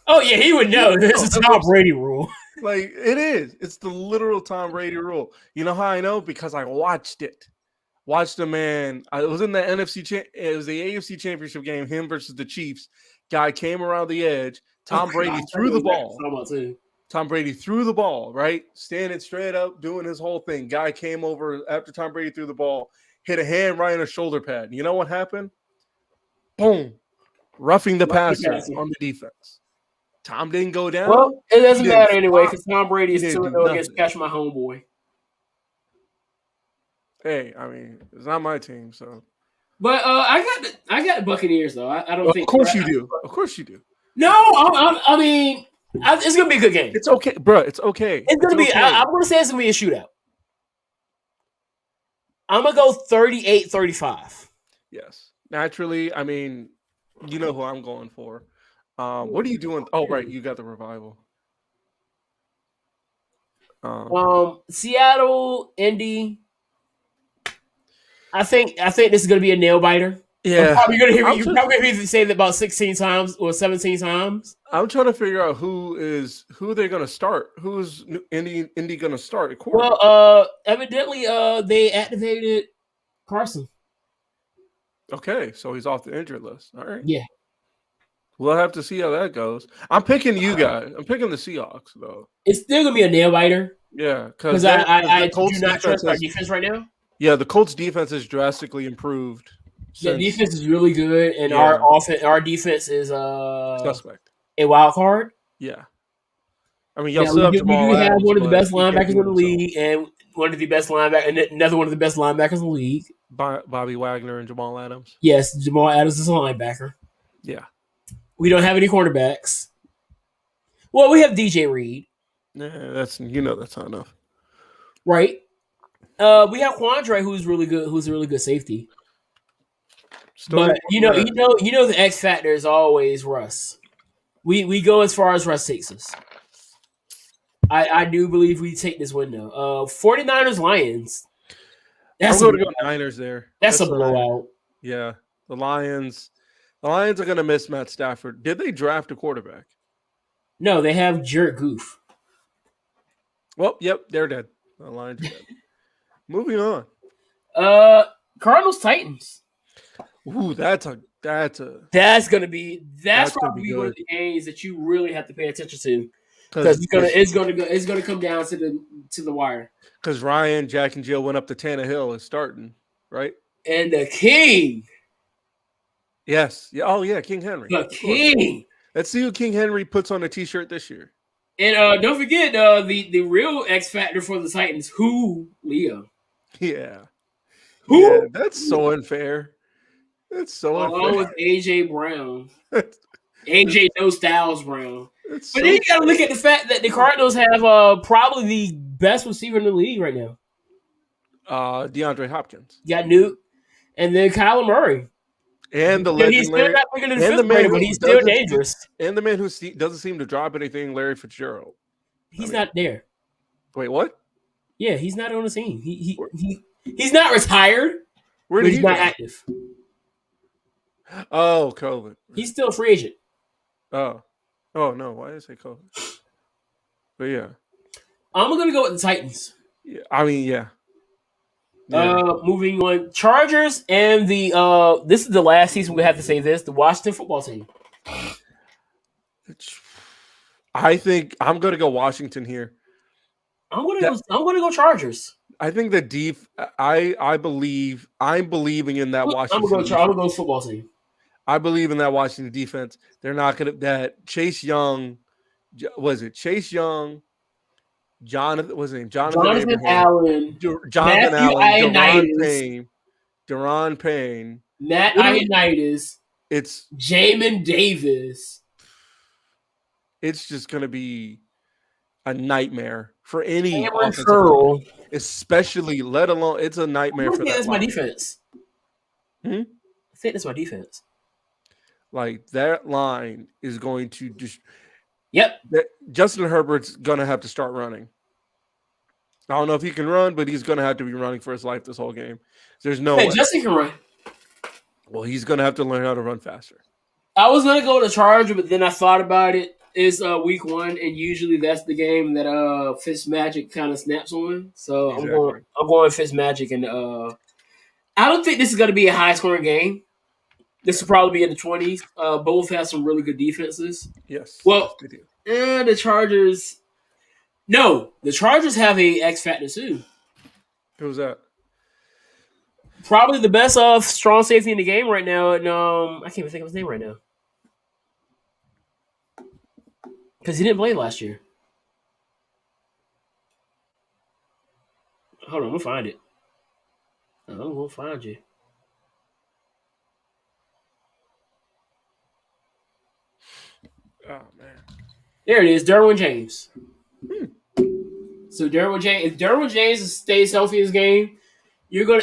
Oh yeah, he would know. This is a Tom Brady rule. Like it is. It's the literal Tom Brady rule. You know how I know? Because I watched it. Watched the man. I was in the NFC. It was the AFC Championship game. Him versus the Chiefs. Guy came around the edge, Tom Brady threw the ball. Too. Tom Brady threw the ball, right? Standing straight up, doing his whole thing. Guy came over after Tom Brady threw the ball, hit a hand right on a shoulder pad. You know what happened? Boom. Roughing the passer on the defense. Tom didn't go down. Well, it doesn't matter anyway because Tom Brady is 2-0 against Catch My Homeboy. Hey, I mean, it's not my team, so. But I got the Buccaneers though. I don't think. Of course you do. Of course you do. No, I mean, it's gonna be a good game. It's okay, bro. It's okay. It's gonna be. Okay. I'm gonna say it's gonna be a shootout. I'm gonna go 38-35. Yes, naturally. I mean, you know who I'm going for. What are you doing? Oh, right, you got the Revival. Seattle, Indy. I think this is gonna be a nail biter. Yeah, you're probably gonna hear me say that about 16 times or 17 times. I'm trying to figure out who they're gonna start. Who's Indy gonna start? Well, evidently, they activated Carson. Okay, so he's off the injured list. All right. Yeah. We'll have to see how that goes. I'm picking you guys. I'm picking the Seahawks, though. It's still gonna be a nail biter. Yeah, because I do not trust our defense right now. Yeah, the Colts' defense has drastically improved. Yeah, defense is really good, and our defense is suspect. A wild card. Yeah, I mean, y'all still have Jamal Adams, have one of the best linebackers in the league, and one of the best linebackers, and another one of the best linebackers in the league. Bobby Wagner and Jamal Adams. Yes, Jamal Adams is a linebacker. Yeah, we don't have any cornerbacks. Well, we have DJ Reed. Yeah, that's not enough, right? We have Quandre, who's really good. Who's a really good safety. But you know, the X factor is always Russ. We go as far as Russ takes us. I do believe we take this win though. 49ers Lions. I'm going to go Niners there. That's a blowout. Yeah, the Lions. The Lions are going to miss Matt Stafford. Did they draft a quarterback? No, they have Jared Goff. Well, yep, they're dead. The Lions are dead. Moving on. Cardinals Titans. Ooh, that's probably one of the games that you really have to pay attention to because it's gonna come down to the wire. Because Ryan, Jack, and Jill went up to Tannehill is starting, right? And the King. Yes. Yeah. Oh yeah, King Henry. The King. Let's see who King Henry puts on a T-shirt this year. And don't forget the real X factor for the Titans, Leo. Yeah. Yeah, that's so unfair. That's so unfair. Along with AJ Brown. AJ No Styles Brown. But then you gotta look at the fact that the Cardinals have probably the best receiver in the league right now. DeAndre Hopkins. You got Nuke. And then Kyler Murray. And the legendary, he's still not bigger than fifth grader, but he's still dangerous. And the man who doesn't seem to drop anything, Larry Fitzgerald. He's not there. Wait, what? Yeah, he's not on the scene. He's not retired. Where did he not active. Oh, COVID. He's still a free agent. Oh no! Why did I say COVID? But yeah, I'm gonna go with the Titans. Yeah, I mean, yeah. Moving on, Chargers and the this is the last season we have to say this. The Washington football team. I think I'm gonna go Washington here. I'm gonna go Chargers. I think the I'm believing in that Washington. I'm gonna go football team. I believe in that Washington defense. They're not gonna Chase Young. Was it Chase Young? Jonathan Allen, Daron Payne, Matt Ioannidis. It's Jamin Davis. It's just going to be a nightmare for any offensive line, especially let alone it's a nightmare for that. That's my defense. I think that's my defense. Like that line is going to just. Yep. Justin Herbert's going to have to start running. I don't know if he can run, but he's going to have to be running for his life this whole game. There's no way. Justin can run. Well, he's going to have to learn how to run faster. I was going to go to Charger, but then I thought about it. It's week 1, and usually that's the game that Fitzmagic kind of snaps on. So I'm going Fitzmagic, and I don't think this is going to be a high-scoring game. This will probably be in the 20s. Both have some really good defenses. Yes, yes, Well, they do. the Chargers. No, the Chargers have a X factor too. Who's that? Probably the best strong safety in the game right now, and I can't even think of his name right now because he didn't play last year. Hold on, I'm gonna find it. I'm gonna find you. Oh man. There it is, Derwin James. Hmm. So Derwin James, if Derwin James stays healthy in this game, you're gonna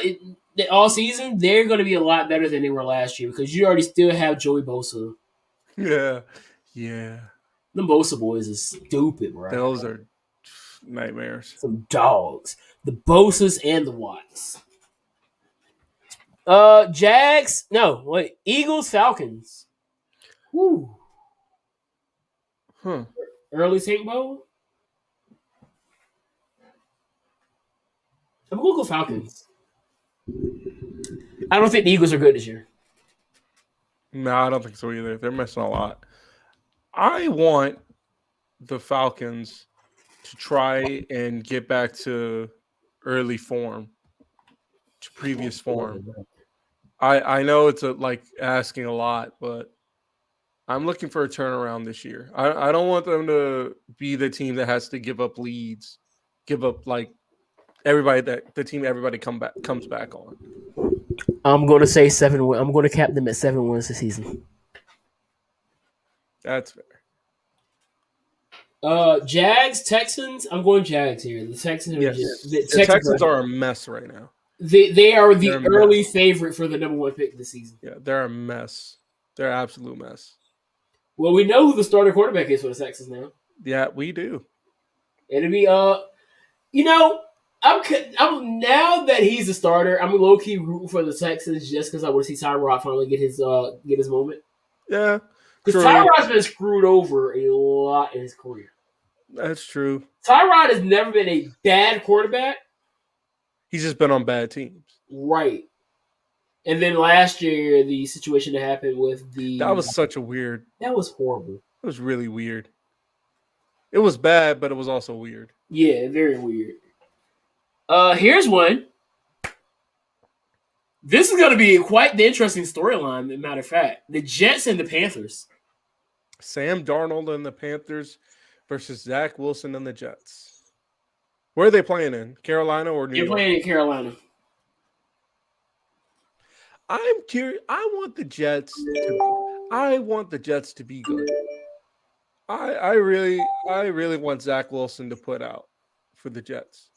all season they're gonna be a lot better than they were last year because you already still have Joey Bosa. Yeah, yeah. The Bosa boys is stupid, bro. Those are nightmares. Some dogs. The Bosas and the Watts. Jags. No, wait. Eagles, Falcons. Woo. Huh. Early Tank Bowl. I'm gonna go Falcons. I don't think the Eagles are good this year. No, I don't think so either. They're missing a lot. I want the Falcons to try and get back to early form, to previous form. I know it's like asking a lot, but I'm looking for a turnaround this year. I don't want them to be the team that has to give up leads, give up like everybody that the team everybody comes back on. I'm gonna say 7 wins. I'm gonna cap them at 7 wins this season. That's fair. Jags, Texans. I'm going Jags here. The Texans are Yes, the the Texans are a mess right now. They are the They're a early mess. favorite for the number 1 pick this season. Yeah, they're a mess. They're an absolute mess. Well, we know who the starting quarterback is for the Texans now. Yeah, we do. It'll be you know, I'm now that he's a starter, I'm low key rooting for the Texans just because I want to see Tyrod finally get his moment. Yeah, Because true. Tyrod's been screwed over a lot in his career. That's true. Tyrod has never been a bad quarterback, He's just been on bad teams. right? And then last year, the situation that happened with That was such a weird. that was horrible. It was really weird. It was bad, but it was also weird. Yeah, very weird. Here's one. This is going to be quite the interesting storyline, as a matter of fact. The Jets and the Panthers. Sam Darnold and the Panthers versus Zach Wilson and the Jets. Where are they playing in? Carolina or New They're York? playing in Carolina. I'm curious. I want the Jets to be good. I really want Zach Wilson to put out for the Jets.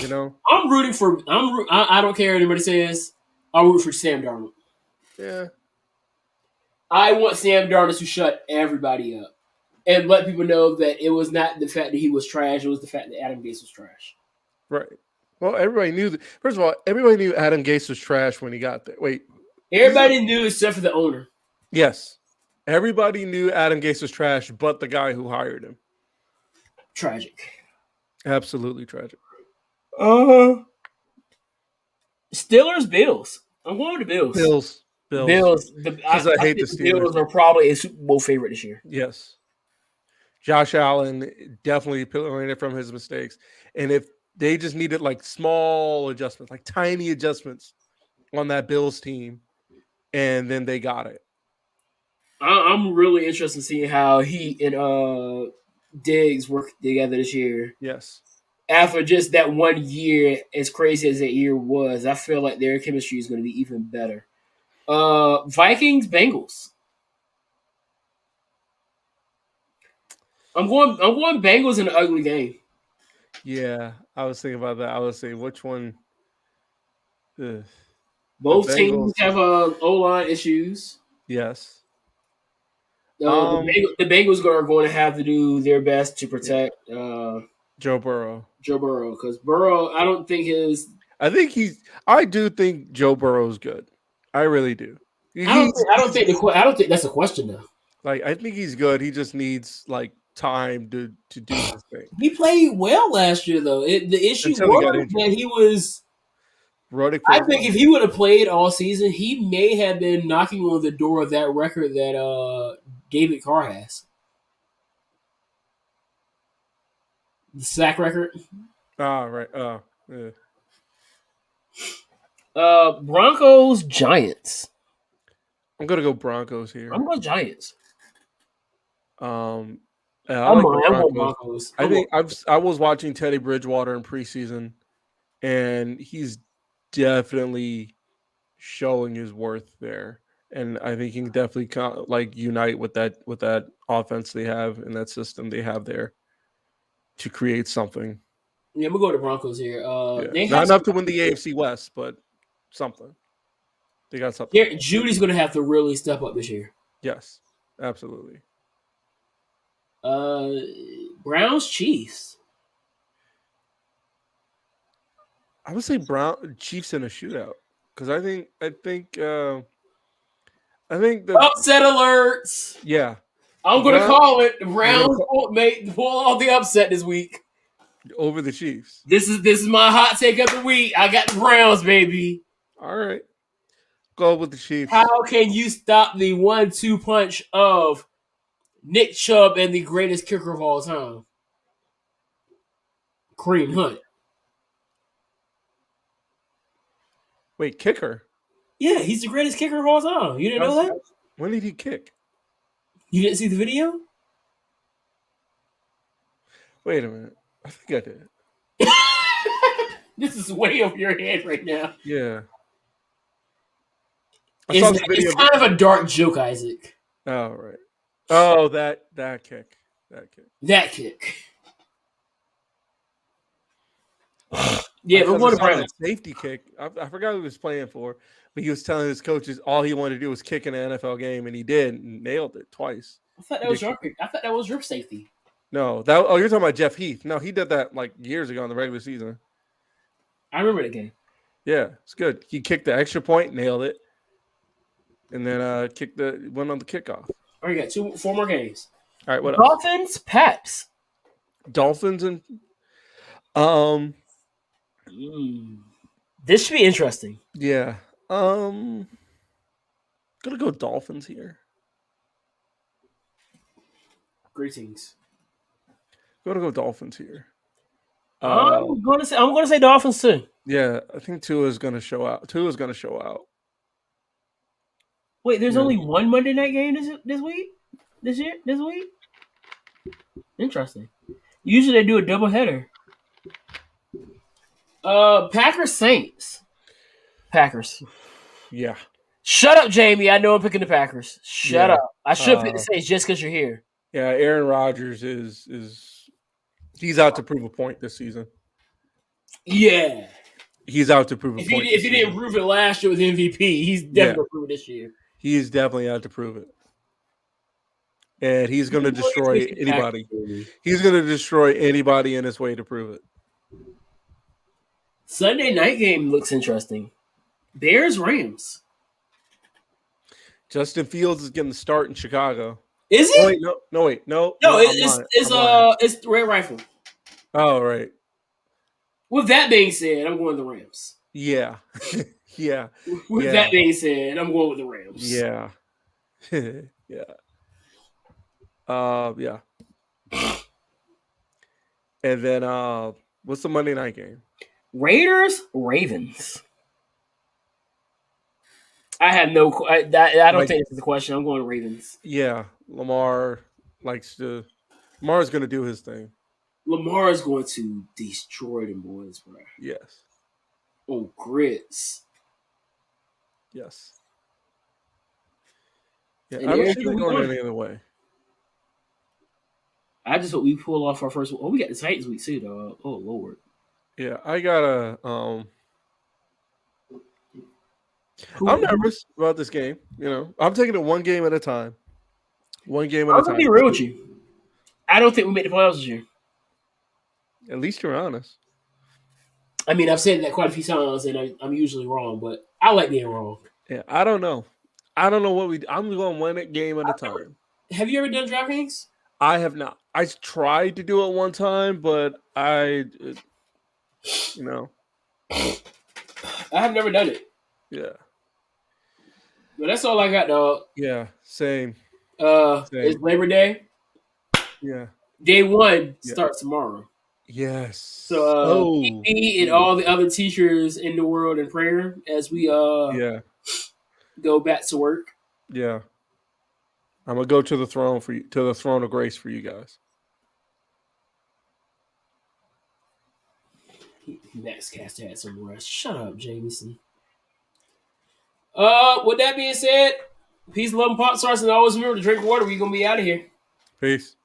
You know? I'm rooting for. I don't care what anybody says. I'm rooting for Sam Darnold. Yeah. I want Sam Darnold to shut everybody up and let people know that it was not the fact that he was trash. It was the fact that Adam Gase was trash. Right. Well, everybody knew that. First of all, everybody knew Adam Gase was trash when he got there. Wait. Everybody knew except for the owner. Yes. Everybody knew Adam Gase was trash, but the guy who hired him. Tragic. Absolutely tragic. Steelers, Bills. I'm going to Bills. Bills. Because I hate the Steelers. Bills are probably a Super Bowl favorite this year. Yes. Josh Allen definitely learned from his mistakes. And if they just needed like small adjustments, like tiny adjustments on that Bills team, and then they got it. I'm really interested in seeing how he and Diggs work together this year. Yes. After just that 1 year, as crazy as that year was, I feel like their chemistry is going to be even better. Vikings, Bengals. I'm going Bengals in an ugly game. Yeah, I was thinking about that. I was saying which one. Both teams have O-line issues. Yes. The Bengals are going to have to do their best to protect Joe Burrow. Because Burrow, I don't think I do think Joe Burrow's good. I really do. I don't think that's a question though. Like I think he's good. He just needs like time to do his thing. He played well last year though. The issue was that he was Ruddick I for think if he would have played all season, he may have been knocking on the door of that record that David Carr has. The sack record. right. Yeah. Broncos, Giants. I'm gonna go Broncos here. I'm going Giants. Yeah, I like the I'm going Broncos. Broncos. I was watching Teddy Bridgewater in preseason, and he's definitely showing his worth there. And I think he can definitely like unite with that offense they have and that system they have there to create something. Yeah, I'm gonna go to Broncos here. Yeah, They not have enough to win the AFC West, but something. They got something. Judy's gonna have to really step up this year. Yes, absolutely. Browns, Chiefs. I would say Chiefs in a shootout because I think the Upset alerts. yeah. I'm gonna call it. The Browns pull off the upset this week. Over the Chiefs. This is my hot take of the week. I got the Browns, baby. All right. Go with the Chiefs. How can you stop the 1-2 punch of Nick Chubb and the greatest kicker of all time, Kareem Hunt? Wait, kicker? Yeah, he's the greatest kicker of all time. You didn't know that? When did he kick? You didn't see the video? Wait a minute. I think I did. This is way over your head right now. Yeah. It's kind of a dark joke, Isaac. Oh, right. Oh, that kick. That kick. Yeah, but what about a safety kick? I forgot who he was playing for, but he was telling his coaches all he wanted to do was kick in an NFL game, and he did and nailed it twice. I thought that was your safety. No, you're talking about Jeff Heath. No, he did that like years ago in the regular season. I remember the game. Yeah, it's good. He kicked the extra point, nailed it, and then went on the kickoff. All right, you got 4 more games. All right, what Dolphins, Pats. Dolphins and This should be interesting. Yeah. Gonna go Dolphins here. Greetings. Gonna go Dolphins here. I'm gonna say Dolphins too. Yeah, I think Tua is gonna show out. Wait, there's only one Monday night game this week? This week? Interesting. Usually they do a doubleheader. Packers Saints. Packers. Yeah. Shut up, Jamie. I know I'm picking the Packers. Shut up. I should pick the Saints just because you're here. Yeah, Aaron Rodgers is he's out to prove a point this season. Yeah. He's out to prove a point. If he didn't prove it last year with MVP, he's definitely going to prove it this year. He is definitely out to prove it. And he's going to destroy anybody. He's going to destroy anybody in his way to prove it. Sunday night game looks interesting. Bears-Rams. Justin Fields is getting the start in Chicago. Is he? Oh, wait, no, wait, no. It's Red Rifle. Oh, right. With that being said, I'm going with the Rams. Yeah. Yeah. With that being said, I'm going with the Rams. Yeah. Yeah. Yeah. And then what's the Monday night game? Raiders, Ravens. I have no. I don't think this is the question. I'm going to Ravens. Yeah, Lamar's going to do his thing. Lamar is going to destroy them boys, bro. Yes. Oh, grits. Yes. Yeah, I don't see them going any other way. I just hope we pull off our first. Oh, we got the Titans week too, dog. Oh Lord. Yeah, I gotta. I'm nervous about this game. You know, I'm taking it one game at a time. One game at a time. I'm gonna be real with you. I don't think we make the playoffs this year. At least you're honest. I mean, I've said that quite a few times, and I'm usually wrong, but I like being wrong. Yeah, I don't know. I don't know what I'm going one game at a time. Have you ever done DraftKings? I have not. I tried to do it one time, but I have never done it. Yeah. But that's all I got, dog. Yeah. Same. It's Labor Day. Yeah. Day 1 Yeah. starts tomorrow. Yes. So keep me and all the other teachers in the world in prayer as we Yeah. go back to work. Yeah. I'm gonna go to the throne for you, to the throne of grace for you guys. Next cast had some rest. Shut up, Jameson. With that being said, peace, love, and pop stars, and always remember to drink water. We're gonna be out of here. Peace.